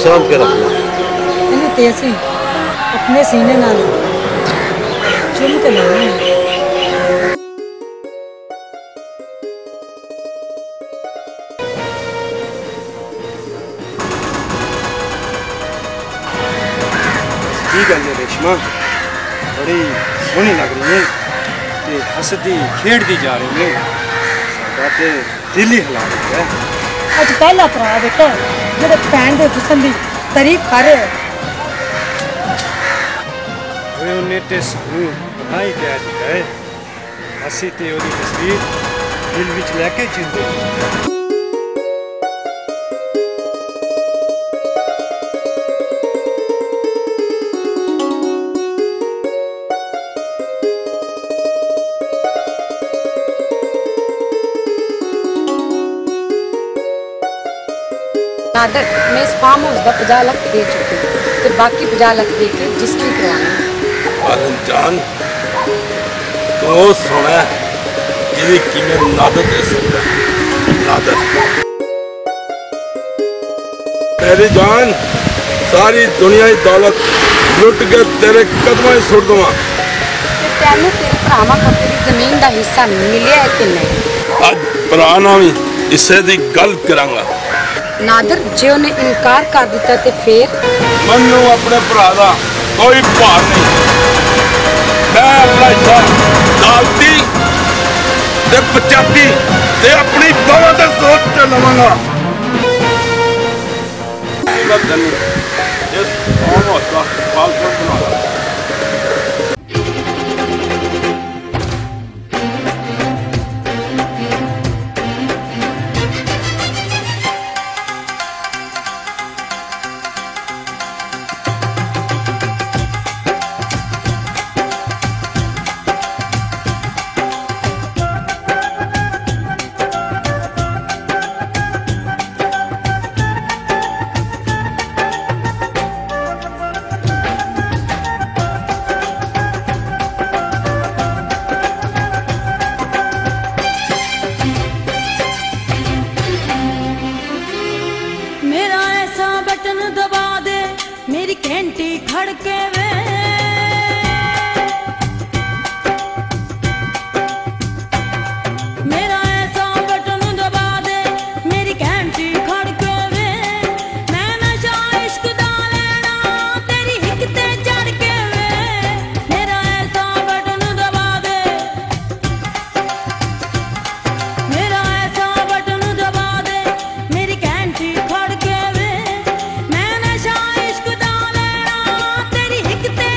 Speaker 15: ਸਾਂਭ ਕੇ ਰੱਖਣਾ।
Speaker 10: ਇਹਨੂੰ ਤੇ ਅਸੀਂ ਆਪਣੇ ਸੀਨੇ ਨਾਲ ਚੁੰਮ ਕੇ ਲਾਵਾਂਗੇ।
Speaker 5: की गल है रेशमा, बड़ी सोहनी लग रही है ते हसदी खेड़दी जा रही है, साडा ते दिल ही हिला दिता है।
Speaker 10: ਅੱਜ ਪਹਿਲਾ ਭਰਾ ਬੇਟਾ ਜਿਹੜੇ ਭੈਣ ਦੇ ਹੁਸਨ ਦੀ ਤਾਰੀਫ ਕਰ ਰਿਹਾ
Speaker 5: ਓਏ ਉਹਨੇ ਤੇ ਸਾਨੂੰ ਪਤਾ ਹੀ ਕਹਿ ਦਿੱਤਾ ਹੈ, ਅਸੀਂ ਤੇ ਉਹਦੀ ਤਸਵੀਰ ਦਿਲ ਵਿੱਚ ਲੈ ਕੇ ਜਿੰਦੇ ਹਾਂ।
Speaker 16: नादर मैं इस फार्म हाउस का 50 लाख दे चुकी हूँ, फिर बाकी 50 लाख दे के रजिस्ट्री करवानी।
Speaker 12: जान तो सोना जिहदी कीमत नादर दे सकता है। नादर मेरी जान सारी दुनिया की दौलत लुट के तेरे कदमां सुट दूंगा।
Speaker 16: तेनू तेरे भरावां को तेरी जमीन का हिस्सा मिलिया है कि नहीं?
Speaker 12: अज भरा नाल ही हिस्से की गल करांगा।
Speaker 16: नादर जे उन्हें इनकार कर दिता ते फिर
Speaker 12: मनु अपने भरा दा कोई भार नहीं। मैं अपना हिस्सा दालती ते 85 ते अपनी बाबा ते सोच के लवांगा। मैं तेन इस फार्म हाउस का पालतू बना ला।
Speaker 14: खड़ के वे मैं नशा इश्क दा लेना तेरी हिक ते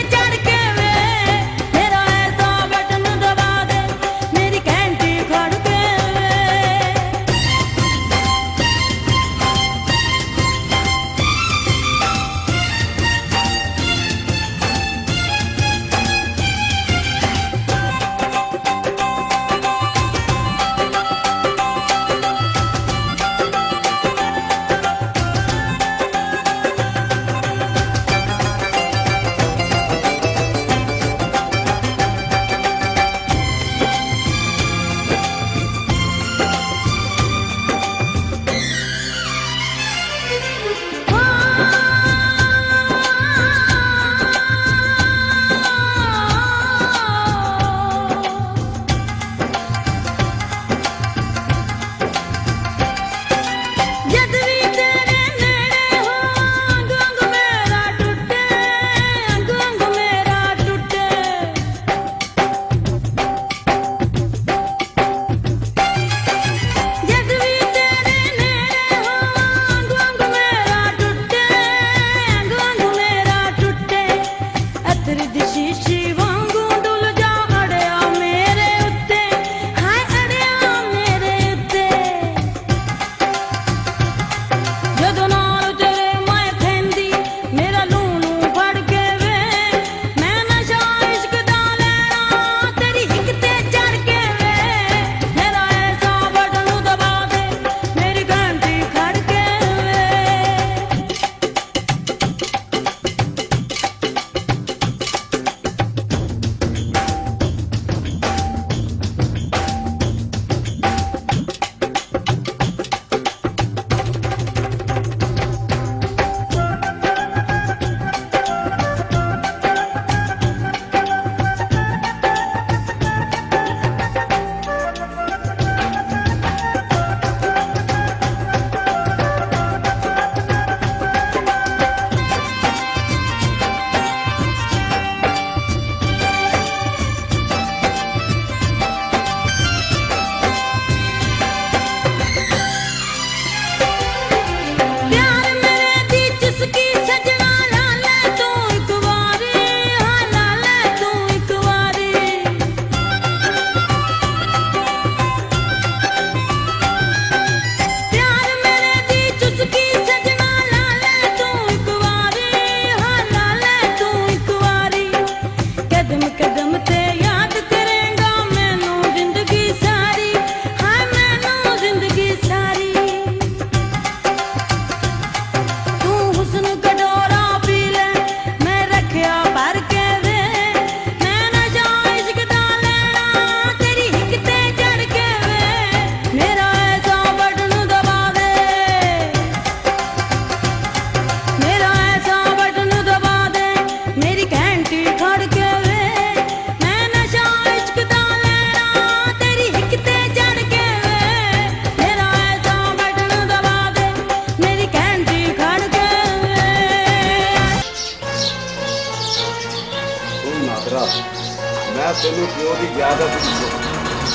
Speaker 4: तेनों प्यो की इजाजत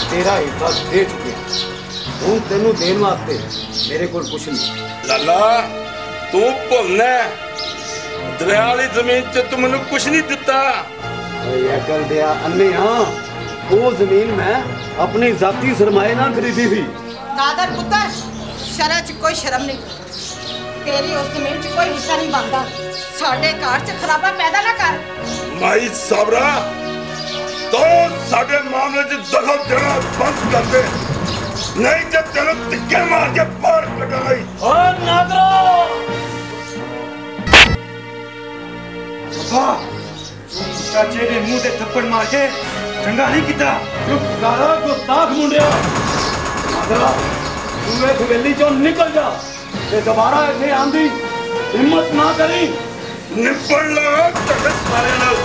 Speaker 4: तेरा हिस्सा दे चुके हूँ तेनों देने वास्ते मेरे को कुछ नहीं।
Speaker 6: लाला तू भुलना दरिया वाली जमीन च तू मैनू कुछ नहीं दिता।
Speaker 4: अकल दिया अन्ने हाँ वो जमीन मैं अपनी जाती सरमाए ना खरीदी थी।
Speaker 2: नादर पुत्र शरह च कोई शर्म नहीं, तेरी उस जमीन च कोई हिस्सा नहीं बनता। साडे घर च खराबा पैदा ना कर।
Speaker 6: माई साबरा तो साडे मामले च दखल देना बंद कर दे, नहीं तो तेरे तिक्के मार के बाहर कटाई।
Speaker 5: और नादरो
Speaker 12: चाचे ने मुंह ते थप्पड़ मार के चंगा नहीं किया।
Speaker 4: चुप कर गुस्ताख मुंडिया। नादरा तू इस हवेली चों निकल जा ते दोबारा इत्थे आंदी हिम्मत ना करी।
Speaker 6: निपट लगा तेरे सारे नाल।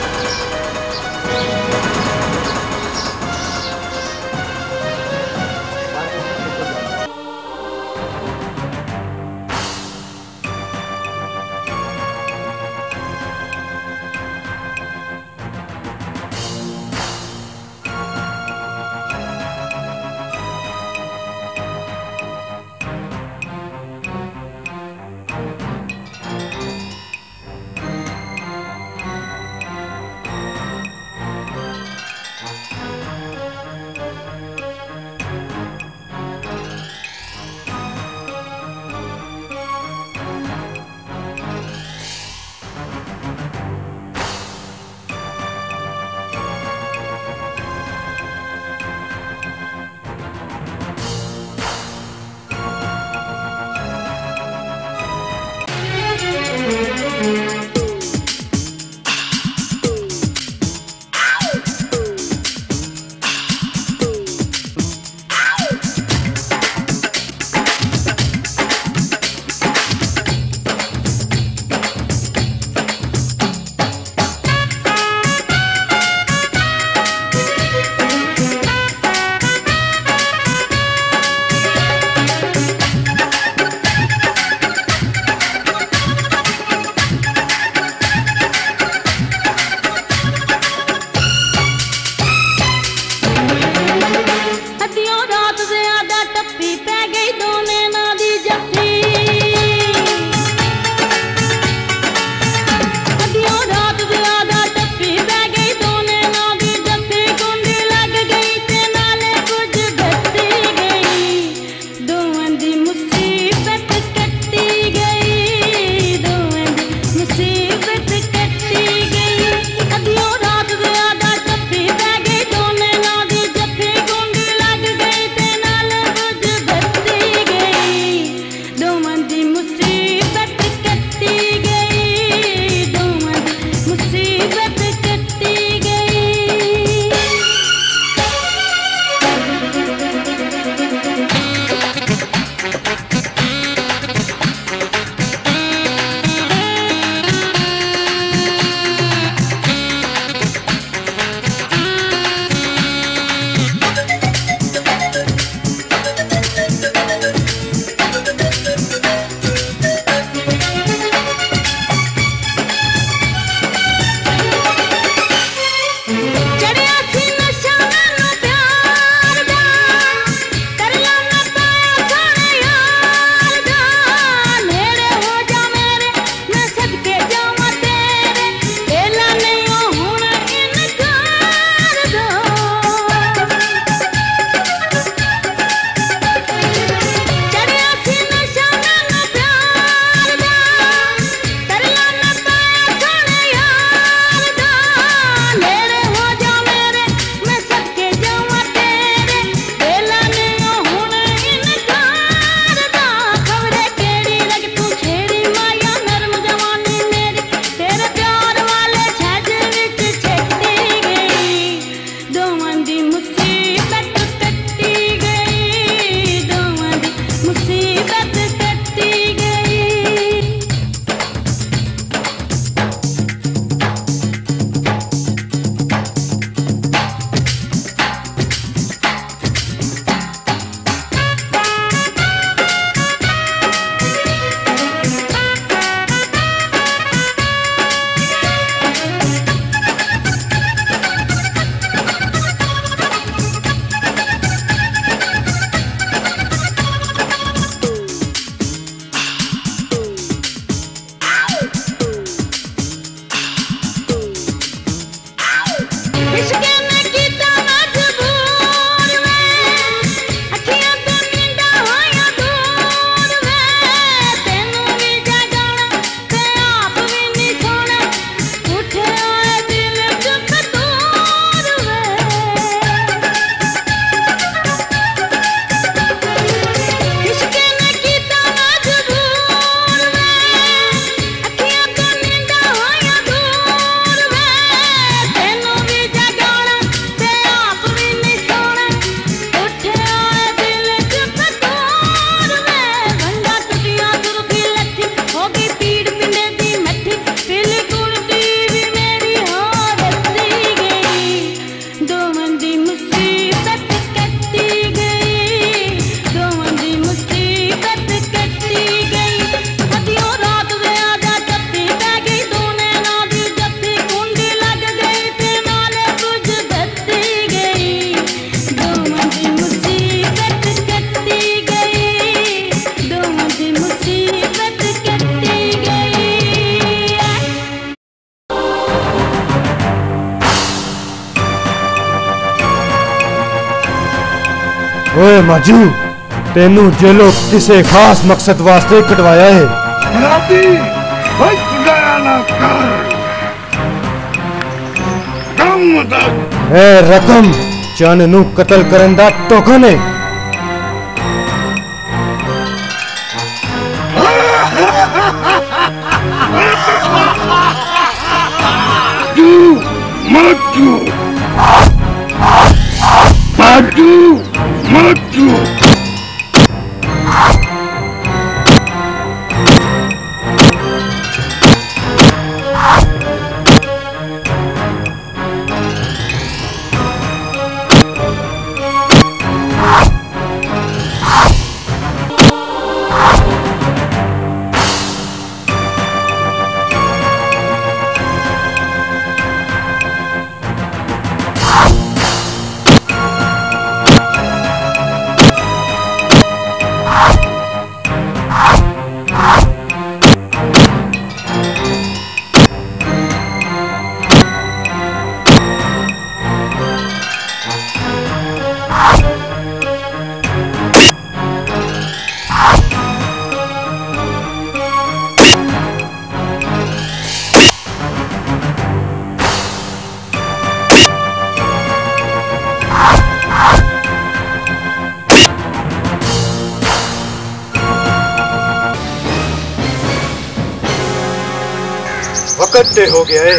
Speaker 7: माजू तेनू जेलों किसे खास मकसद वास्ते कटवाया है। ए रकम चंद नू कतल करन दा टोकन है।
Speaker 11: माजू माजू माजू
Speaker 7: वक्त ते हो गया है,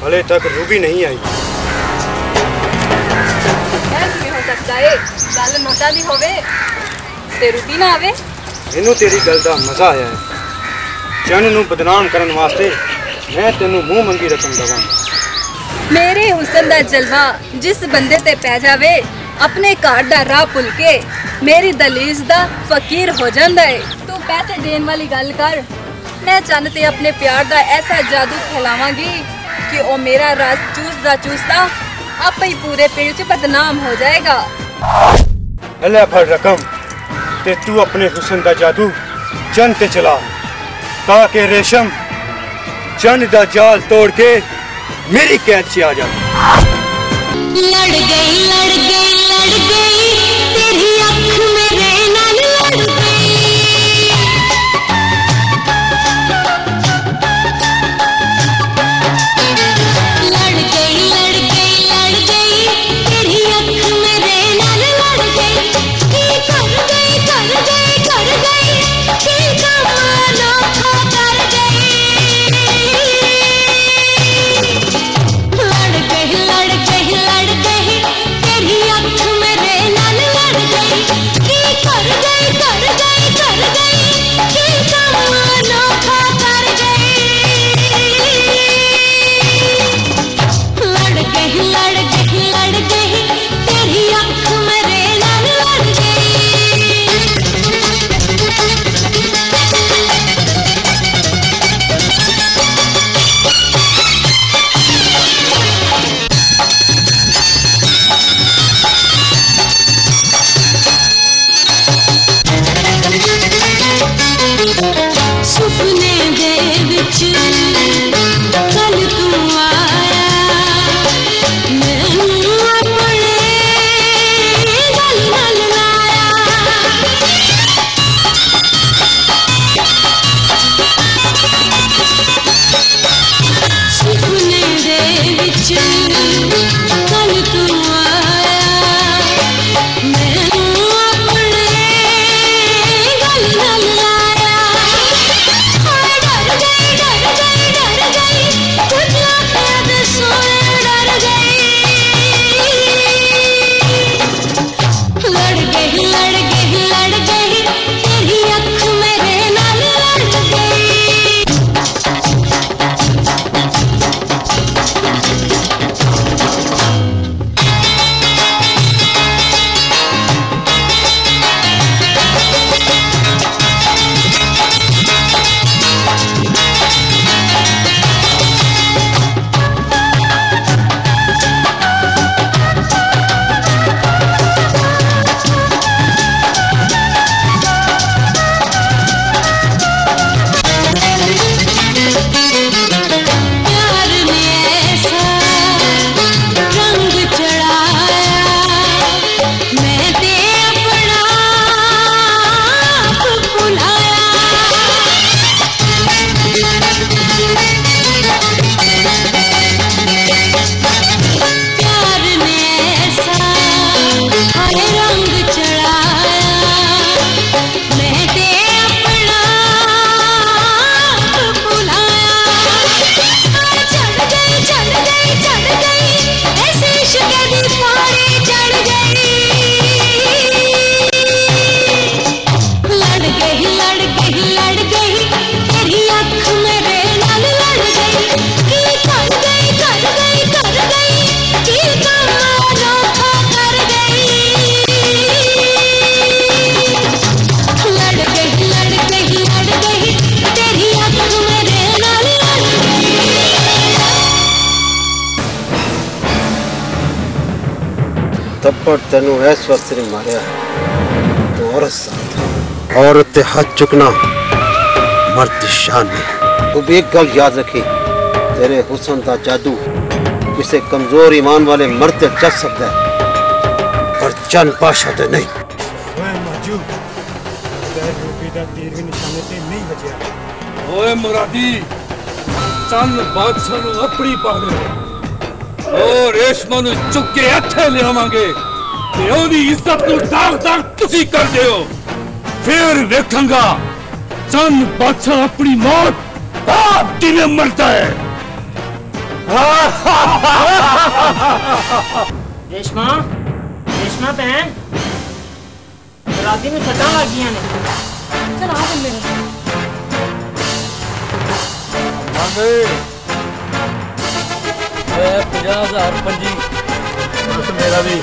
Speaker 7: हले तक रूबी नहीं आई।
Speaker 13: हो सकता है गल मजा दी होवे ते रूबी ना आवे।
Speaker 7: मैनू तेरी गल दा मजा आया है। चंद नू बदनाम करन वास्ते मैं तेनू मुंह मंगी रकम दवां।
Speaker 13: मेरे हुसन दा जलवा जिस बंदे ते पै जावे अपने घर दा राह भुल के मेरी दलीज दा फकीर हो जांदा है। तू पैसे देन वाली गल कर, मैं चंद ते अपने प्यार दा ऐसा जादू फैलावांगी कि ओ मेरा रस चूसदा आप ही पूरे पेड़ च बदनाम हो जाएगा।
Speaker 7: अल्लाह फड़ रकम ते तू अपने हुसन दा जादू चंद ते चला ताकि रेशम चंद दा जाल तोड़ के मेरी कैद से आ जा।
Speaker 14: लड़ गई तेरी अख मेरे नाल लड़ गई। लड़ गई तेरी अख मेरे
Speaker 15: थप्पड़ तेनू इस वक्त नहीं मारिया तो औरत साथ औरत ते हाथ चुकना मर्द की शान नहीं। तू भी एक गल याद रखी, तेरे हुस्न का जादू किसी कमजोर ईमान वाले मर्द ते चल सकता है पर चंद पाशा ते नहीं।
Speaker 8: तीर भी निशाने ते नहीं बचिया।
Speaker 6: ओए मुरादी चंद बादशाह नू अपनी पा ले और रेशमा नू चुक के इत्थे लियावांगे ते ओदी इज्जत नू दाग-दाग तुसी कर दियो। फिर वेखांगा चंद बादशाह अपनी मौत आप किवें मरदा है।
Speaker 17: रेशमा रेशमा बहन मुरादी नू सट्टां लग गईयां ने। चल आ बंदे
Speaker 9: मांगे 50,000 पंजी बस मेरा भी।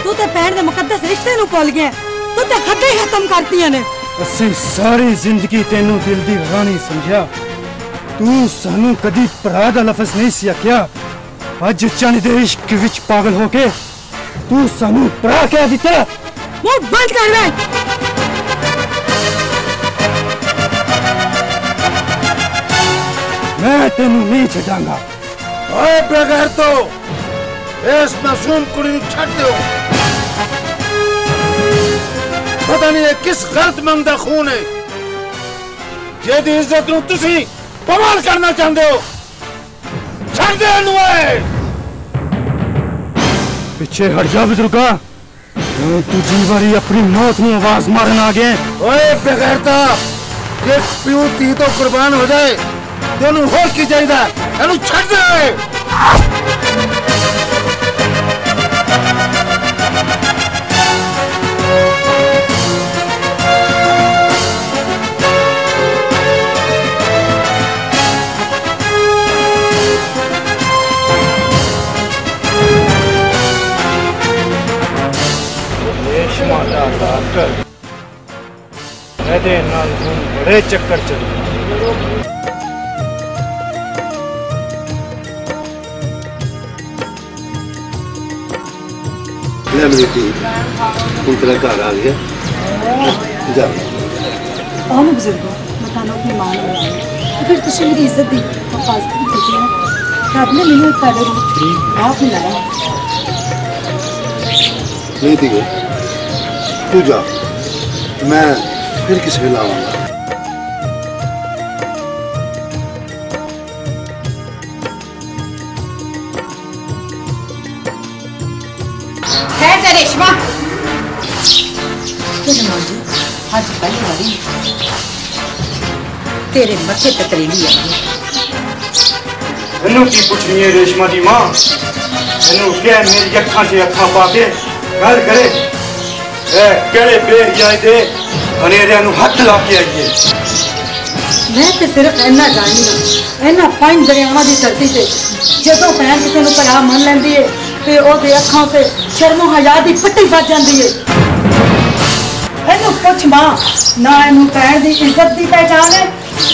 Speaker 10: तू ते भैन दे मुकद्दस रिश्ते नू भुल गया, तू ते हदें खत्म करतियां ने।
Speaker 8: ਅਸੀਂ ਸਾਰੀ ਜ਼ਿੰਦਗੀ ਤੈਨੂੰ ਦਿਲ ਦੀ ਰਾਣੀ ਸਮਝਿਆ, ਤੂੰ ਸਾਨੂੰ ਕਦੀ ਭਰਾ ਦਾ ਲਫ਼ਜ਼ ਨਹੀਂ ਸੀ ਆਖਿਆ। ਅੱਜ ਚੰਨ ਦੇ ਇਸ਼ਕ ਵਿੱਚ ਪਾਗਲ ਹੋ ਕੇ ਤੂੰ ਸਾਨੂੰ ਭਰਾ ਕਹਿ ਦਿੱਤਾ।
Speaker 10: ਮੂੰਹ ਬੰਦ ਕਰ ਵੇ।
Speaker 8: ਮੈਂ ਤੈਨੂੰ ਨਹੀਂ ਛੱਡਾਂਗਾ।
Speaker 1: ਓਏ ਬਗੈਰ ਤੋਂ ਇਸ ਮਾਸੂਮ ਕੁੜੀ ਨੂੰ ਛੱਡ ਦਿਓ। ਪਤਾ ਨਹੀਂ ਇਹ ਕਿਸ ਗਲਤ ਮੰਗ ਦਾ ਖੂਨ ਹੈ ਜਿਹਦੀ ਇੱਜ਼ਤ ਨੂੰ ਤੁਸੀਂ ਪਵਾਲ ਕਰਨਾ ਚਾਹੁੰਦੇ ਹੋ। ਛੱਡ ਦੇ ਇਹਨੂੰ। ਓਏ
Speaker 8: ਪਿੱਛੇ ਹਟ ਜਾ ਬਜ਼ੁਰਗਾ, ਤੂੰ ਦੂਜੀ ਵਾਰੀ ਆਪਣੀ ਮੌਤ ਨੂੰ ਆਵਾਜ਼ ਮਾਰਨ ਆ ਗਿਆ।
Speaker 1: ਓਏ ਬਗੈਰਤਾ ਜੇ ਪਿਓ ਧੀ ਤੋਂ ਕੁਰਬਾਨ ਹੋ ਜਾਏ ਤੇ ਉਹਨੂੰ ਹੋਰ ਕੀ ਚਾਹੀਦਾ। ਇਹਨੂੰ ਛੱਡ ਦੇ।
Speaker 5: रेशमा का डॉक्टर ਇਹਦੇ ਨਾਲ ਹੁਣ ਬੜੇ ਚੱਕਰ ਚੱਲੇ।
Speaker 15: ले मेरी थी उन तेरा घर आ गया जा।
Speaker 10: आओ ना बुजुर्गो, मैं थानू अपनी मां नूं मिलावां ते फिर तुसीं मेरी इज्जत दी हिफाजत भी कीती है। रब ने मैनूं तुहाडे रूप आप मिलाया।
Speaker 1: नहीं थी तू जा, मैं फिर किसी भी लाऊंगा।
Speaker 3: रेशमा
Speaker 2: आज पहली बारी तेरे मथे ते तरीली आई है।
Speaker 5: मैनू की पुछनी है रेशमा दी मां, मैनू क्या मेरी अखां से अखां पा के गल करे। ए केड़े बेहियाए दे हनेरियां नू हथ ला के आईए।
Speaker 10: मैं तो सिर्फ इन्ना जाननी हाँ, इन्ना 5 दरियावां दी धरती ते जदों भैन किसी नूं भरा मन लैंदी है ते ओहदे अखां ते शर्मो हया दी पट्टी बज जांदी है। इनू पुछ मां, ना इनू भैन दी इज्जत दी पहचान है,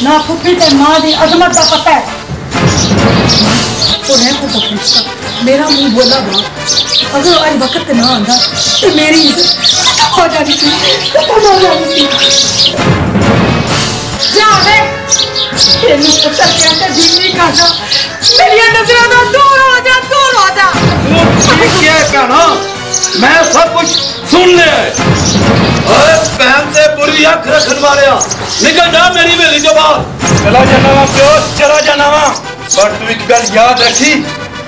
Speaker 10: ना फुफी ते मां दी अजमत दा पता है। और है तो पूछता मेरा मुंह बोला बा, अगर आज वक्त ना आंदा तो मेरी इज्जत खत्म हो जानी थी, खत्म हो जानी थी। जा वे तेनू पुत्र कहते दिल नहीं करदा, मेरी नजरों तो दूर हो जा, दूर हो जा।
Speaker 1: क्या कहना, मैं सब कुछ सुन लिया है। ओए बहन से बुरी अख रखन वाले निकल जा मेरी बेली जो बाहर।
Speaker 5: चला जाना वा प्यो, चला जाना वा, पर तू एक गल याद रखी,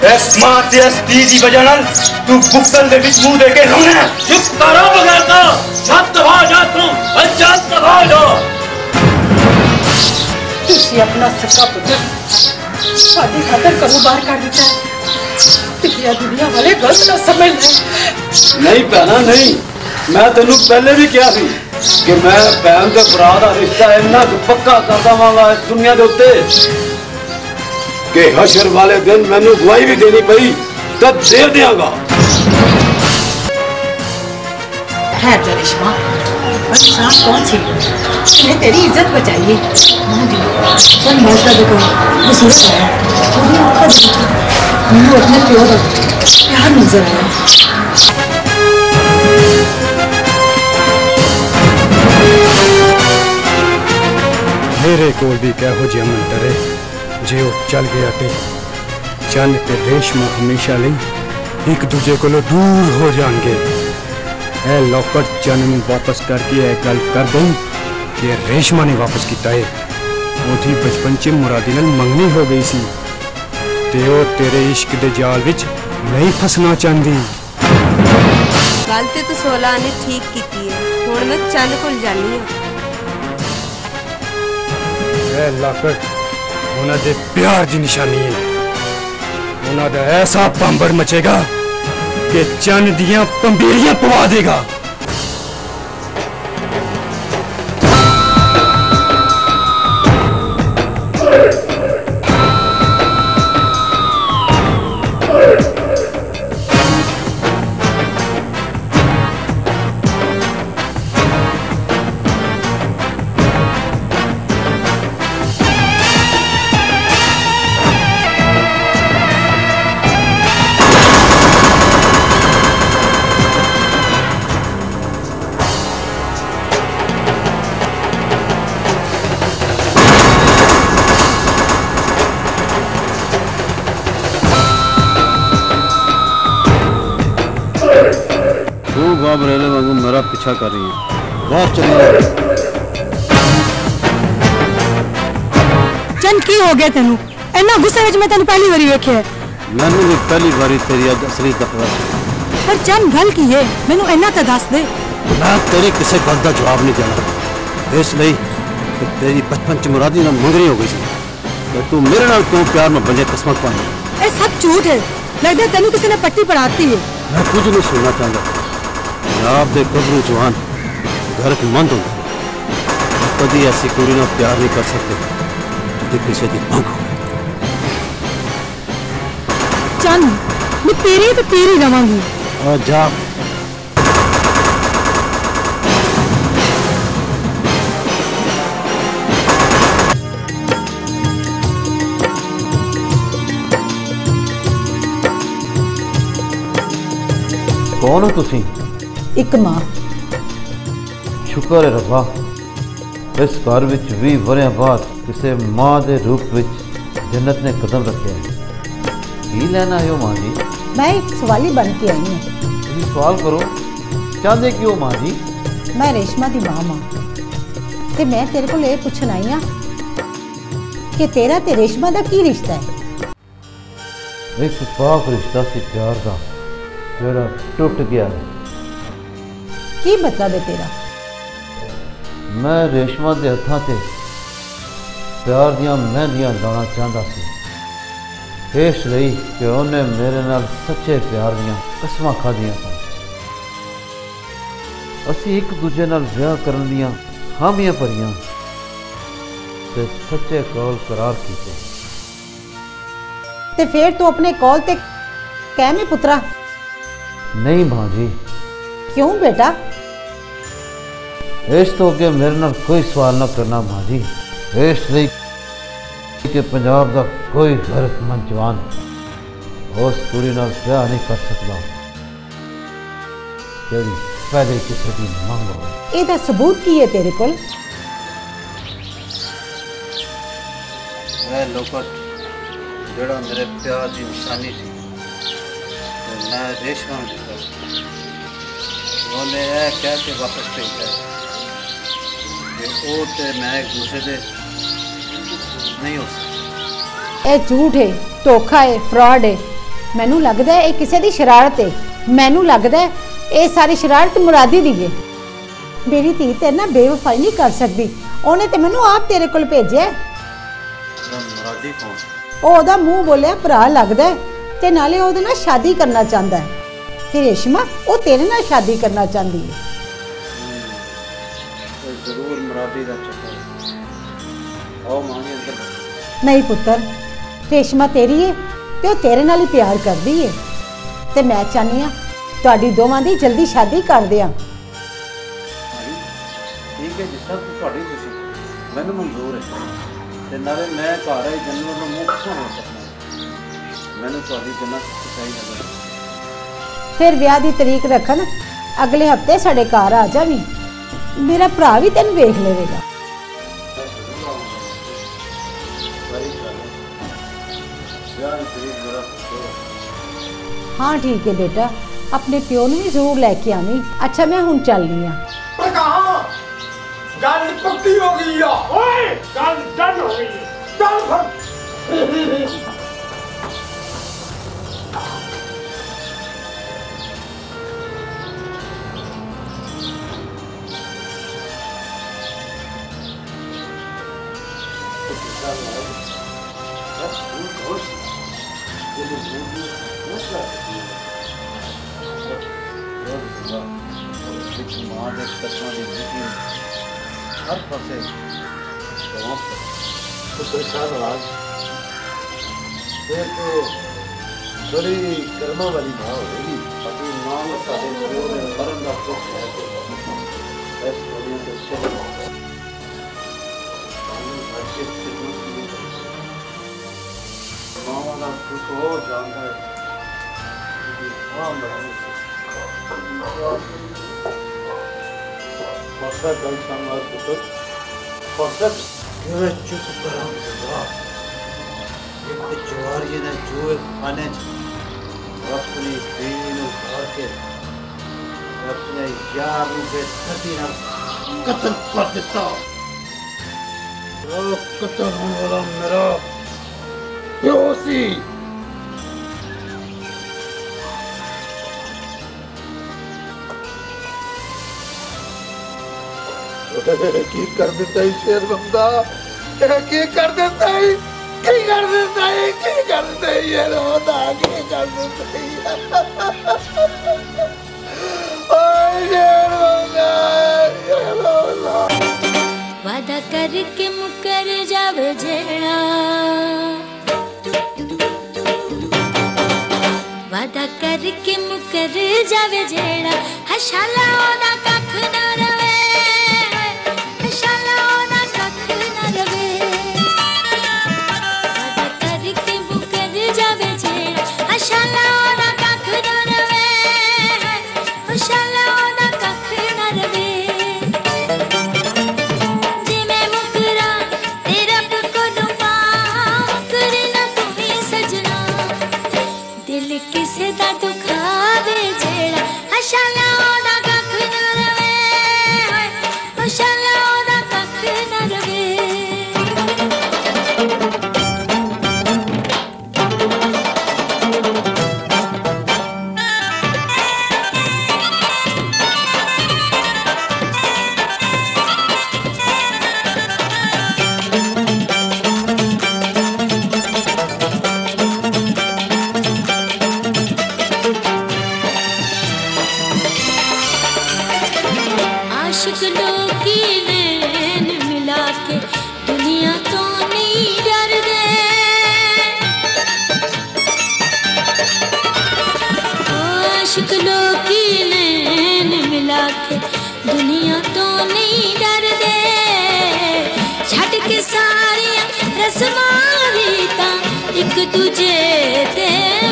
Speaker 5: इस मां ते इस धी दी वजह नाल तू बुक्कल दे विच मुंह दे के रोना।
Speaker 1: चुप करो बगैरता, सब तबाह जा तू, पंचायत तबाह जा।
Speaker 10: तुसी अपना सच्चा पुत्र साडी खातर घरों बाहर कर दिता है, पिछली दुनिया वाले गलत ना समझ ले।
Speaker 4: नहीं भैना नहीं, मैं तेनू पहले भी कहा थी कि मैं भैन के भरा का रिश्ता इन्ना पक्का कर देवांगा इस दुनिया के उत्ते कि हशर वाले दिन मैनू गवाही भी देनी पई तब दे देंगा।
Speaker 2: खैर जा रेशमा, बदशाह कौन सी
Speaker 10: मैं तेरी इज्जत बचाइए मां जी। चल माता देखो वसूल आया पूरी आंखों देखी मैंने अपने प्यो का प्यार नजर आया।
Speaker 7: मेरे कोल भी कहो जिहा मंतर है जे वो चल गया ते चन ते रेशमा हमेशा लई एक दूजे को दूर हो जाएंगे। ए लॉकट चन नूं वापस करके ए गल कर दूं कि रेशमा ने वापस किया है। ओदी बचपन च मुरादी नाल मंगनी हो गई सी ते ओ तेरे इश्क दे जाल विच नहीं फसना चाहती।
Speaker 18: गल ते तू 16 ने ठीक की है, हुण मैं चन कोल जानी हां।
Speaker 7: ए लॉकट उन्हां दे प्यार दी निशानी है। उन्हां दा ऐसा पंबड़ मचेगा कि चन दियां पंबीरियां पवा देगा।
Speaker 15: रेले वांगू मेरा पीछा कर रही है। बहुत चली
Speaker 10: चन की हो गया तेनू इन्ना गुस्से विच मैं तेनू पहली बारी वेखिया।
Speaker 15: मैंने भी पहली बारी तेरी अज असली दफा।
Speaker 10: पर चन गल की है मैनू इन्ना तो दस दे।
Speaker 15: मैं तेरे किसी गल का जवाब नहीं देना इसलिए कि तेरी बचपन च मुरादी नाल मंगनी हो गई सी ते तू मेरे नाल क्यों प्यार में बंजे किस्मत पाई।
Speaker 10: ये सब झूठ है, लगता तेनू किसी ने पट्टी पढ़ाती है।
Speaker 15: मैं कुछ नहीं सुनना चाहता। आप दे गबरू जवान घर मंद होंगे कभी ऐसी कुड़ी ना प्यार नहीं कर सकते जो किसी की मंग हो।
Speaker 10: चल मैं तेरी तो तेरी रवांगी।
Speaker 15: जा कौन हो तुसी?
Speaker 2: एक मां।
Speaker 4: शुक्र है रब्बा इस घर विच 20 वरियां बाद किसी मां के रूप विच जन्नत ने कदम रखे। की लेना आयो मां जी?
Speaker 2: मैं एक सवाली बन के आई हूँ।
Speaker 4: तुम सवाल करो चाहते क्यों मां जी?
Speaker 2: मैं रेशमा की मां मां ते मैं तेरे को ये पूछन आई हाँ कि तेरा ते रेशमा का की रिश्ता है?
Speaker 4: एक पाक रिश्ता सी प्यार का जोड़ा टूट गया।
Speaker 2: की मतलब है तेरा?
Speaker 4: मैं रेशमा के हथां ते प्यार दियां मेहंदियां लाना चाहता सी इसलिए कि उन्हें मेरे नाल सच्चे प्यार दियां कसमां खादियां सन। असी एक दूजे नाल विआह करन दियां हामियां भरियां ते सच्चे कौल करार कीते।
Speaker 2: ते फिर तू अपने कौल ते कहमी पुत्रा?
Speaker 4: नहीं मां जी।
Speaker 2: क्यों बेटा?
Speaker 4: इस तो अगे मेरे नाल कोई सवाल ना करना मां जी इसलिए कि पंजाब का कोई गैरतमंद जवान उस कुड़ी नाल ब्याह नहीं कर सकता जेड़ी पहले किसी की मंग हो।
Speaker 2: एदा सबूत की है तेरे कोल?
Speaker 15: वह लोकट जेड़ा मेरे प्यार की निशानी थी मैं रेशमा में दिता उन्हें यह कह के वापस भेजा कि वो ते मैं एक दूसरे दे नहीं हो सकते।
Speaker 2: ये झूठ है, धोखा है, फ्रॉड है। मैनू लगता है ये किसी की शरारत है। मैनू लगता है ये सारी शरारत मुरादी दी है। मेरी धी तेरे ना बेवफाई नहीं कर सकती। उन्हें तो मैनू आप तेरे कोल भेजा।
Speaker 15: मुरादी कौन?
Speaker 2: ओदा मुंह बोलिया भरा लगता है ते नाले ओदे नाल शादी करना चाहता है। ते रेशमा वो तेरे नाल शादी करना चाहती है।
Speaker 15: जरूर मुरादी का चक्कर। आओ मां जी अंदर।
Speaker 2: नहीं पुत्र, रेशमा तेरी है ते वो तेरे नाल ही प्यार करती है ते मैं चाहनी हाँ तुहाडी दोवां दी जल्दी शादी कर दियां।
Speaker 15: ठीक ठीक है जिस तरह ਤੁਹਾਡੀ खुशी ਮੈਨੂੰ ਮਨਜ਼ੂਰ ਹੈ ਤੇ ਨਾਲੇ ਮੈਂ ਘਰ ਆਈ ਜੰਨਤ ਨੂੰ ਮੁੱਖ ਤੋਂ ਹੋ ਸਕਦਾ ਮੈਨੂੰ ਤੁਹਾਡੀ ਜੰਨਤ ਚਾਹੀਦੀ ਹੈ।
Speaker 2: ਫਿਰ ਵਿਆਹ ਦੀ ਤਰੀਕ ਰੱਖਣ ਅਗਲੇ ਹਫਤੇ ਸਾਡੇ ਘਰ ਆ ਜਾਵੀਂ ਮੇਰਾ ਭਰਾ ਵੀ ਤੈਨੂੰ ਵੇਖ ਲਵੇਗਾ। हाँ ठीक है बेटा अपने प्यो भी जरूर लैके आवी। अच्छा मैं हुण चलनी हाँ।
Speaker 11: पर कहाँ गल पक्की हो गई है। ओए गल डन हो गई है। चल फिर
Speaker 15: हर पासे तो बड़ी कर्मा वाली माँ होगी पति माँ सारे मरण का दुख है माँ का दुख और जानता है फौसला कल संवाद पुत्र फौसला मैं चुप करा एक जवारी ने जुए खाने अपनी बीवी ने उतार के अपने यार पे धरती ना कत्ल कर देता। कत्ल होने वाला मेरा प्योसी की कर देता है शेर बंदा की कर देता है की कर देता है की कर देता है ये रोता की कर देता है ओए शेर बंदा ये रोता
Speaker 14: वादा करके मुकर जावे जेड़ा वादा करके मुकर जावे जेड़ा हशाला ओदा कख ना रवे दुनिया तो नहीं डर दे छट के सारिया रस्मां रीता एक दूजे ते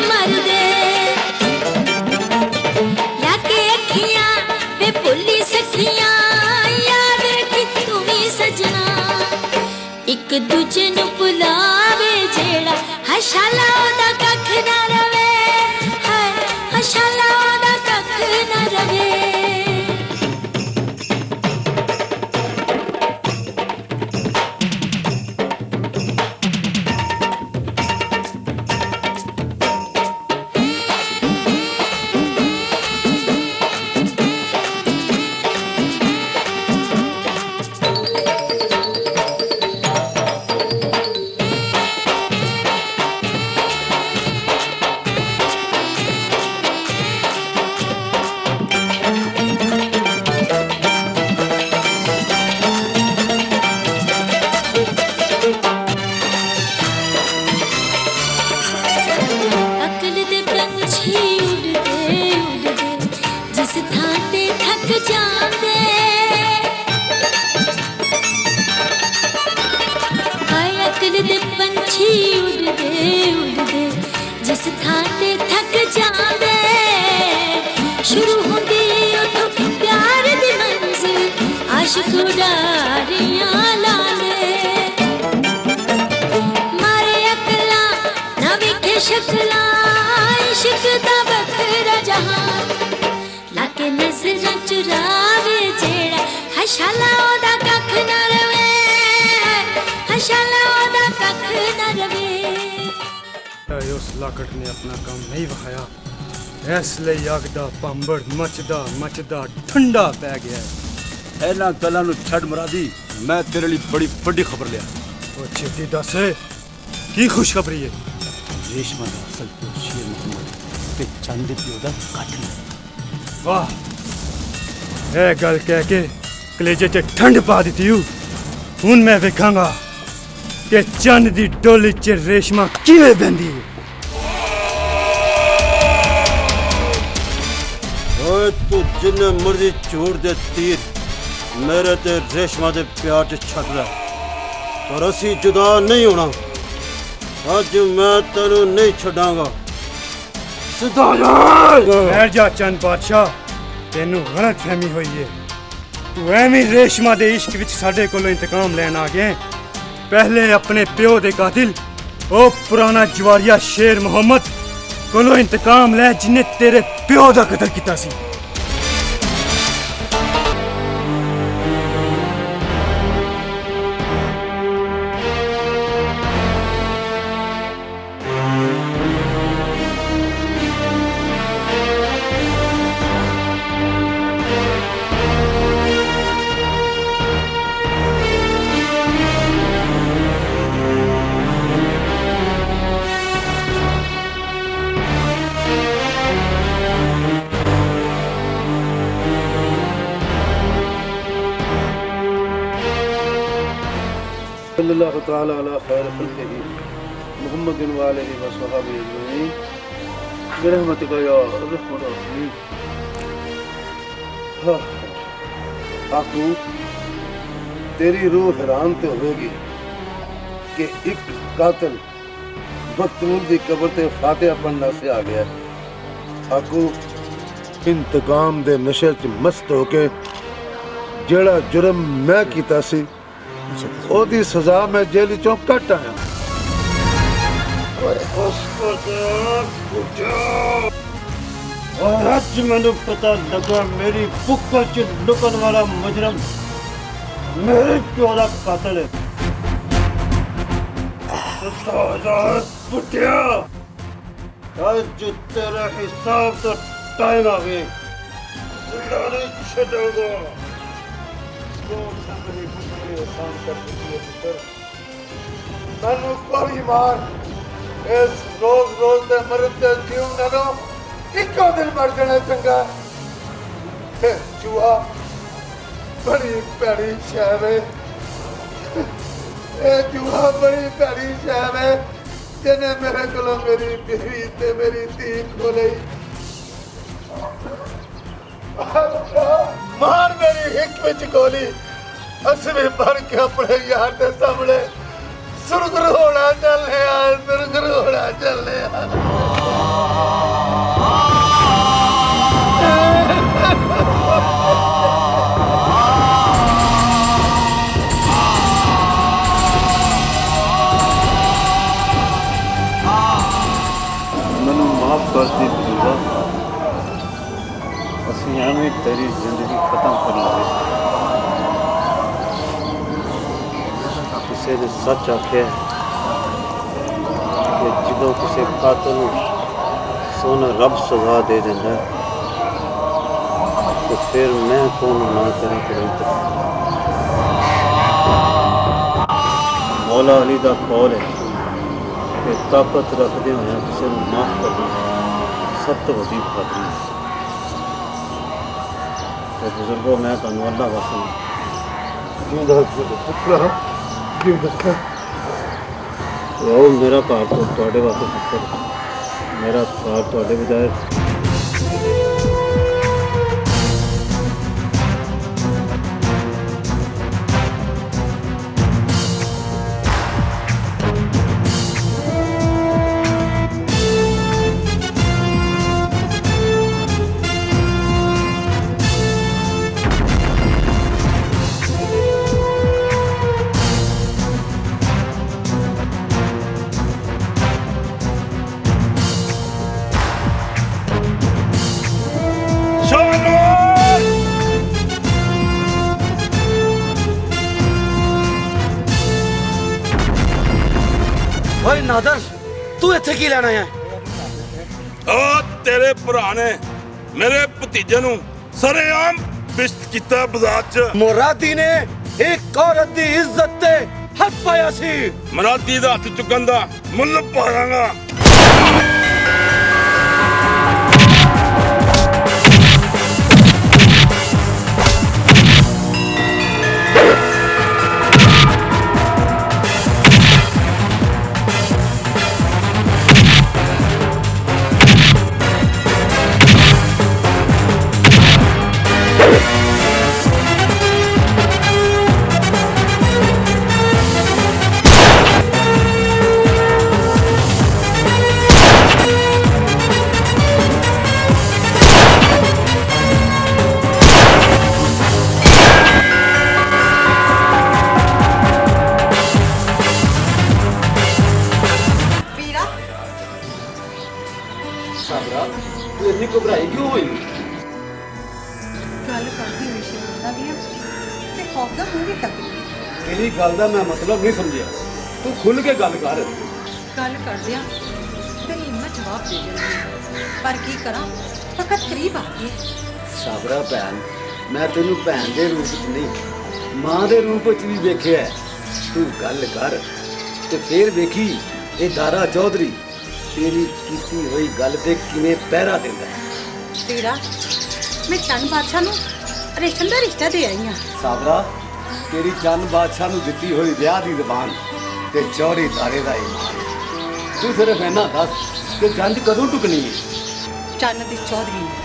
Speaker 14: मर दे लाके अखियां वे भुल्ली सखियां याद रखी तू भी सजना एक दूजे नु भुलावे जेड़ा हशाला ओदा कख ना रवे है हशाला ओदा कख ना रवे। आशिक उडारियां लाने मारे अकला ना विखे शकला इश्क दा बखरा जहां लाके नजरां चुरावे जेड़ा हशाला ओदा कख ना रवे हशाला ओदा कख ना रवे।
Speaker 8: उस लाकट ने अपना काम नहीं वखाया इसलिए अग दा पंबड़ मचदा मचदा ठंडा पै गया है।
Speaker 4: इन्हां गल्लां नूं छड्ड मुरादी, मैं तेरे लिए बड़ी वड्डी खबर लिया।
Speaker 8: ओ छेती दस की खुशखबरी है?
Speaker 4: रेशमा दा असल प्यो शेर मोहम्मद ते चंद दे प्यो दा कातिल।
Speaker 8: वाह, ए गल कह के कलेजे च ठंड पा दी हूं। हुण मैं वेखांगा कि चंद दी डोली च रेशमा किवें बहंदी है।
Speaker 15: ओए तू जिन्ने मर्जी झूठ दे तीर मेरे ते रेशमा दे प्यार च छट ले, पर असी जुदा नहीं होना। अज मैं तेनू नहीं छड़ांगा।
Speaker 8: बैठ जा चंद बादशाह, तेनू गलत फहमी हुई है। तू एवं रेशमा दे इश्क विच साडे कोलों इंतकाम लैन आ गए। पहले अपने प्यो दे कातिल ओ पुराना जवारिया शेर मोहम्मद कोलों इंतकाम लै जिन्ने तेरे प्यो दा कत्ल कीता सी।
Speaker 1: सल्लल्लाहु तआला अला खैर खल्क़िही मुहम्मदिन व आलिहि व सहाबिही अजमईन बिरहमतिका या अर्हमर राहिमीन। आकू तेरी रूह हैरान तो होगी कि एक कातिल मकतूल दी कब्र ते फातिहा पढ़ना से आ गया। आकू इंतकाम दे नशे च मस्त होके जेड़ा जुर्म मैं कीता सी ओदी सजा मैं जेल चों कट आया।
Speaker 15: और अज मैनू पता लगा मेरी बुक्कल च लुकन वाला मुजरम मेरे प्यो दा कातिल है। पुटिया अज तेरा हिसाब तो टाइम आ गए। छड़ूंगा
Speaker 1: मैनू गोली मार, इस रोज रोज दे मरते जीव नालों इको दिन मर जाना चंगा। जुआ बड़ी भैड़ी शह है, जुआ बड़ी भैड़ी शह है जिन्हें मेरे को मेरी बीवी ते मेरी धी खो ली। मार मेरी हिक विच गोली, असली भर के अपने यार के सामने सुरगुरोड़ा चले यार, सुरगुरोड़ा चले यार।
Speaker 15: मैनू माफ कर दी बुजुर्गा, असी एवं तेरी जिंदगी खत्म करना है। किसी ने सच आख्या कि जो किसी कातिल सोना रब सजा दे देंदा तो फिर मैं कौन ना करें कोई। मौला अली दा कौल है कि ताकत रखते हुए किसी को माफ करना सब तो वड्डी बहादुरी है। तो बुजुर्गों मैं तुहानू अल्लाह वास्ते आओ मेरा घर तो तुहाडे वास्ते पुत्तर, मेरा घर तुहाडे बजाय
Speaker 19: नादर तू इत्थे की लेना है?
Speaker 20: तेरे भरा ने मेरे भतीजे नू सरेआम बिश्त किया बाजार च।
Speaker 19: मुरादी ने एक औरत दी इज्जत ते हथ पाया सी।
Speaker 20: मुरादी दा हथ चुकन दा मुल्ल पावांगा।
Speaker 19: घबराई क्यों हुई?
Speaker 10: गल करदी हुई शर्मिंदा भी हां ते खौफ दा मूंह भी तक
Speaker 19: तेरी गल दा मैं मतलब नहीं समझिया। तू खुल के गल कर।
Speaker 10: गल कर दिया ते हिम्मत जवाब दे जल्दी पर की करा फकत करीब आ गई।
Speaker 4: साबरा भैन मैं तेनू भैन दे रूप च नहीं मां दे रूप च भी वेखिया। तू गल कर ते फिर वेखी ये दारा चौधरी तेरी कीती हुई गल ते किवें पहरा देंदा है।
Speaker 10: तेरा मैं चंद बादशाह नू रेशम दा रिश्ता दे आई हां।
Speaker 4: साबरा तेरी चंद बादशाह नू दित्ती हुई ब्याह दी ज़बान ते चौरी दारे दा ईमान। तू सिर्फ इन्ना दस कि जंज कदों टुकनी है?
Speaker 10: चन्न दी चौधरी ने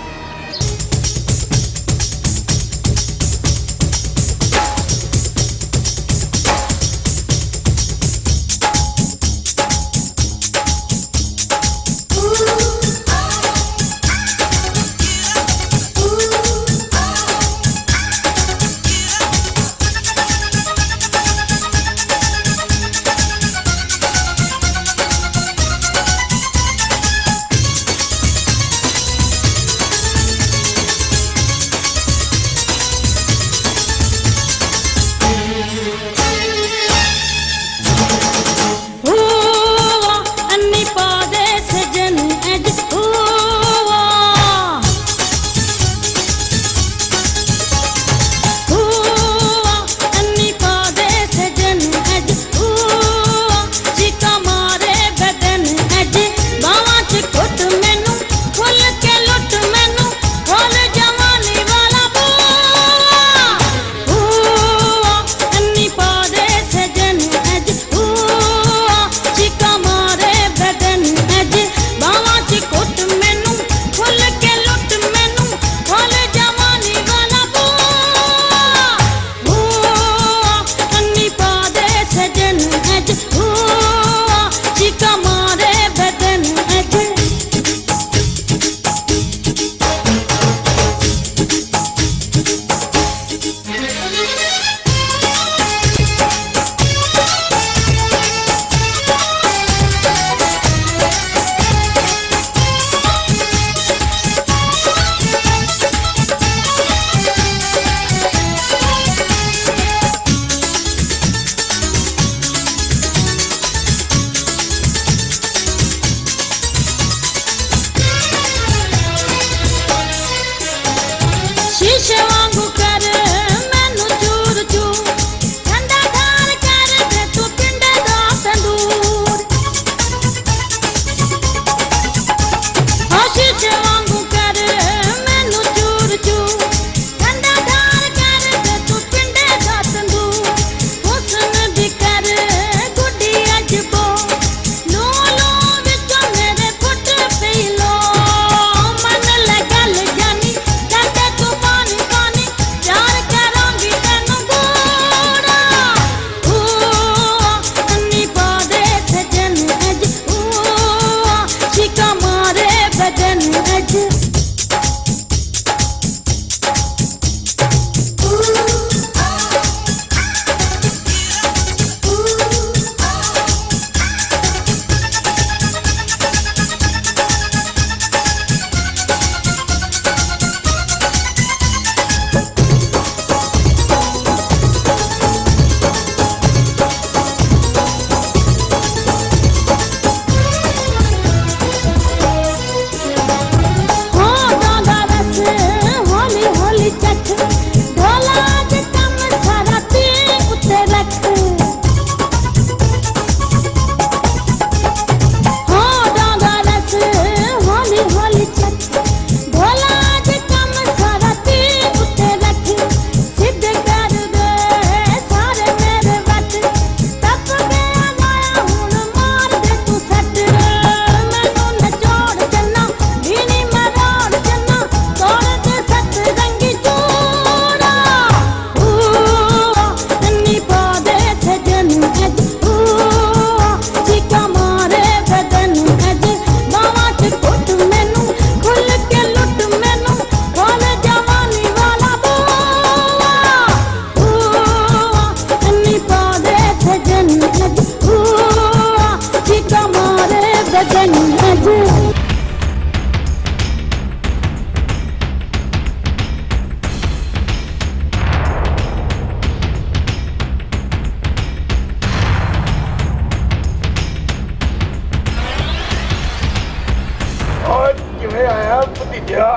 Speaker 5: मुंडिया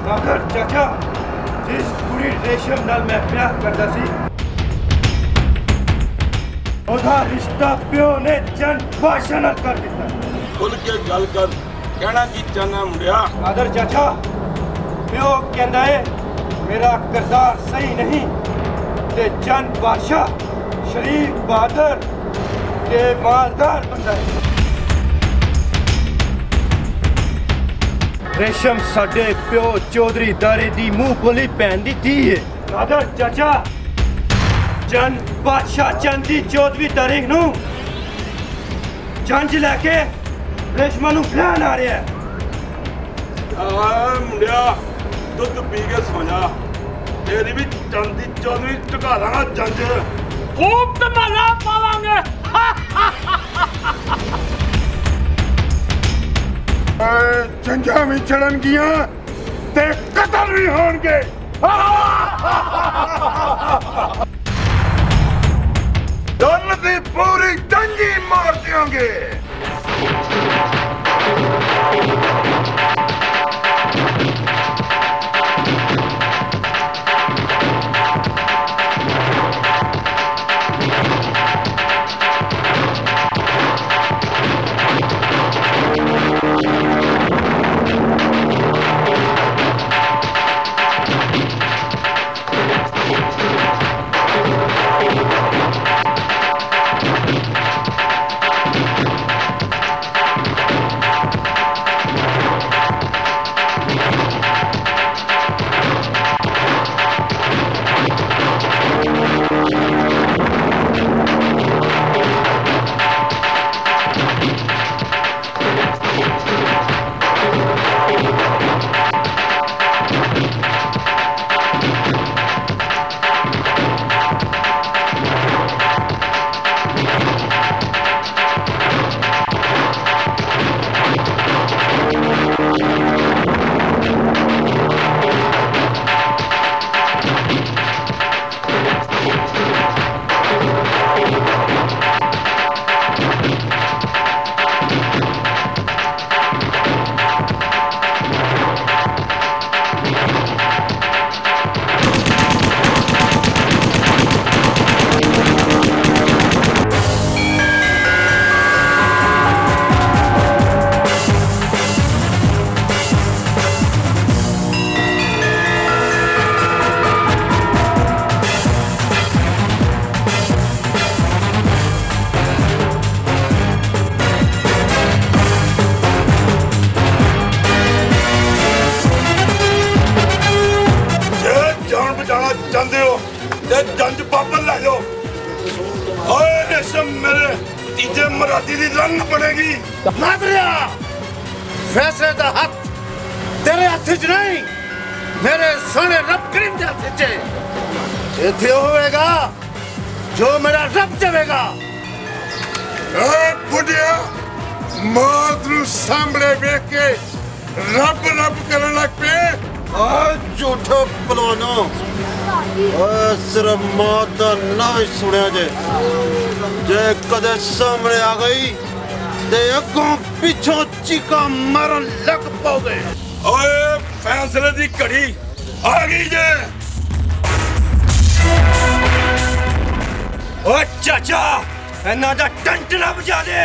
Speaker 5: मगर चाचा जिस कुड़ी रेशम नाल मैं प्यार करता सी ओदा रिश्ता प्यो ने चंद भाषा नाल कर दिता।
Speaker 20: खुल के गल कर कहना की चाहना मुंडिया।
Speaker 5: आदर चाचा प्यो कहंदा है मेरा किरदार सही नहीं ते चंद बादशाह शरीफ बहादुर के मालदार बंदा है। रेशम साडे प्यो चौधरी दारे दी मुंह बोली भैन दी धी है। आदर चाचा चंद बादशाह चंद दी 14वीं तारीख नू जंज लैके रेशमा नू फलान आ रहा है।
Speaker 20: मुंडिया दुध पी के सोजा तेरी भी चंद दी 14वीं चुका लांगा जंज खूब धमाला पावांगे।
Speaker 5: जंजा भी चढ़न गिया ते कतल भी होंगे।
Speaker 20: दोनों की पूरी जंगी मार देंगे। चाहते हो ते जंज बाबर ले जाओ। ओए रेशम मेरे तीजे मराठी दी रंग बनेगी।
Speaker 1: नादरिया फैसले दा हक तेरे हथ च नहीं मेरे सोने रब करीम दे हथ च इथे होएगा जो मेरा रब चाहेगा।
Speaker 20: ए बुढ़िया मातरू सांभले वेख के रब रब करन लग पे।
Speaker 15: झूठो पलवानो सिर्फ मौत का ना ही सुनिया जे कदे सामने आ गई ते अगों पिछों चीका मारन लग पाओगे।
Speaker 20: ओए फैसले दी घड़ी आ गई जे।
Speaker 5: ओ चाचा इन्हां दा टंटना बजा दे।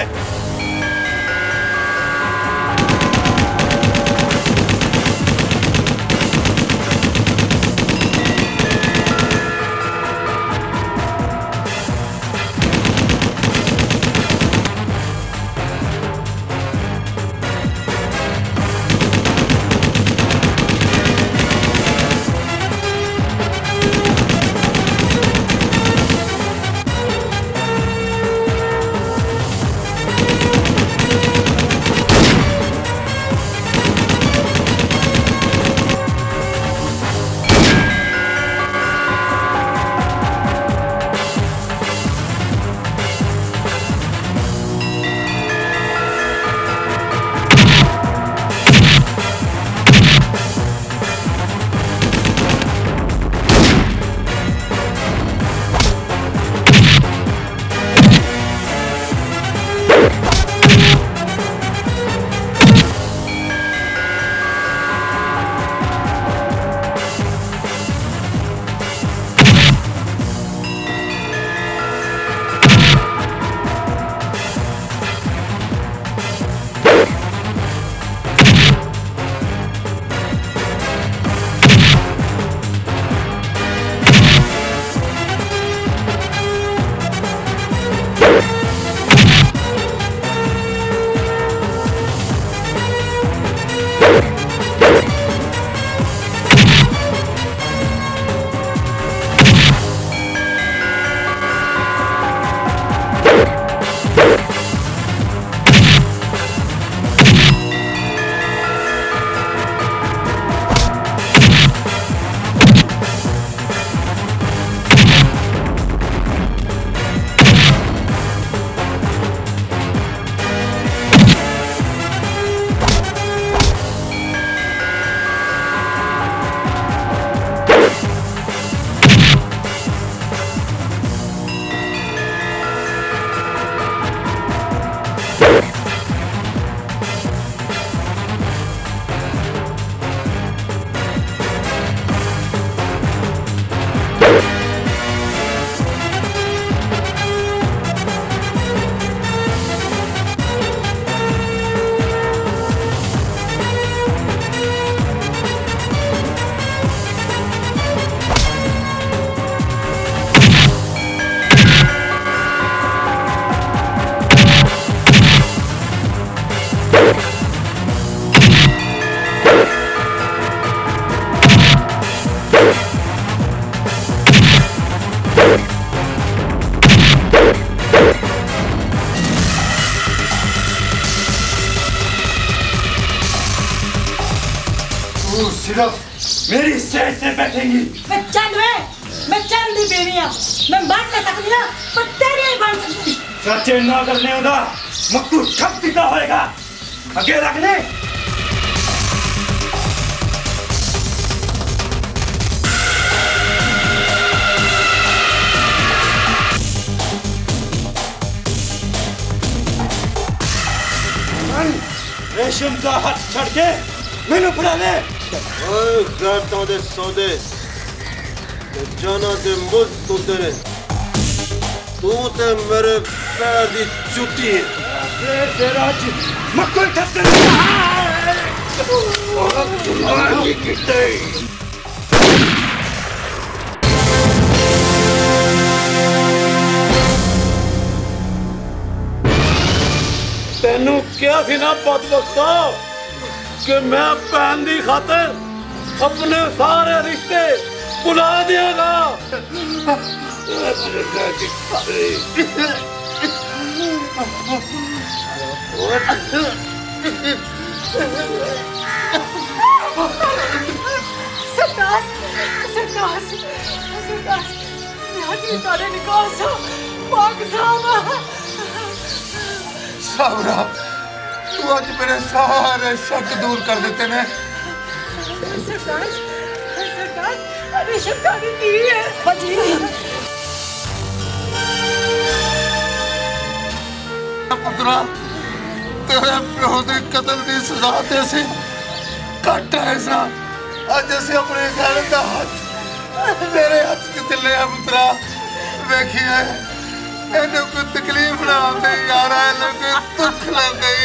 Speaker 7: तू सिर्फ मेरी सेज से बैठेंगी।
Speaker 10: मैं चल दी बेनी हां, मैं बन नहीं सकती ना, पर तेरी ही बन सकती।
Speaker 7: सच्चे ना करने होगा मक्कू ठप दिता होएगा। आगे रख ले। रेशम का हाथ छड़ के मैंने फड़ा ले।
Speaker 15: ओए करता दे सौदे ते जाना दे मुझ तू तेरे तू ते मेरे पैर दी चुटी है।
Speaker 7: तेरा मक्कू ठप कर तुम्हारी किते
Speaker 12: तेनू क्या सी ना बदबख्ता कि मैं भैन दी खातिर अपने सारे रिश्ते भुला दियागा।
Speaker 1: साबरा, तू आज मेरे सारे शक दूर कर देते ने। पुत्रा, तेरे प्यो के कतल की सजा ते से घट है सा। अज अस अपने घर का हाथ तेरे हाथ किते लिया पुत्रा। देखिए इन्हें कोई तकलीफ ना आती यार, दुख लग गई।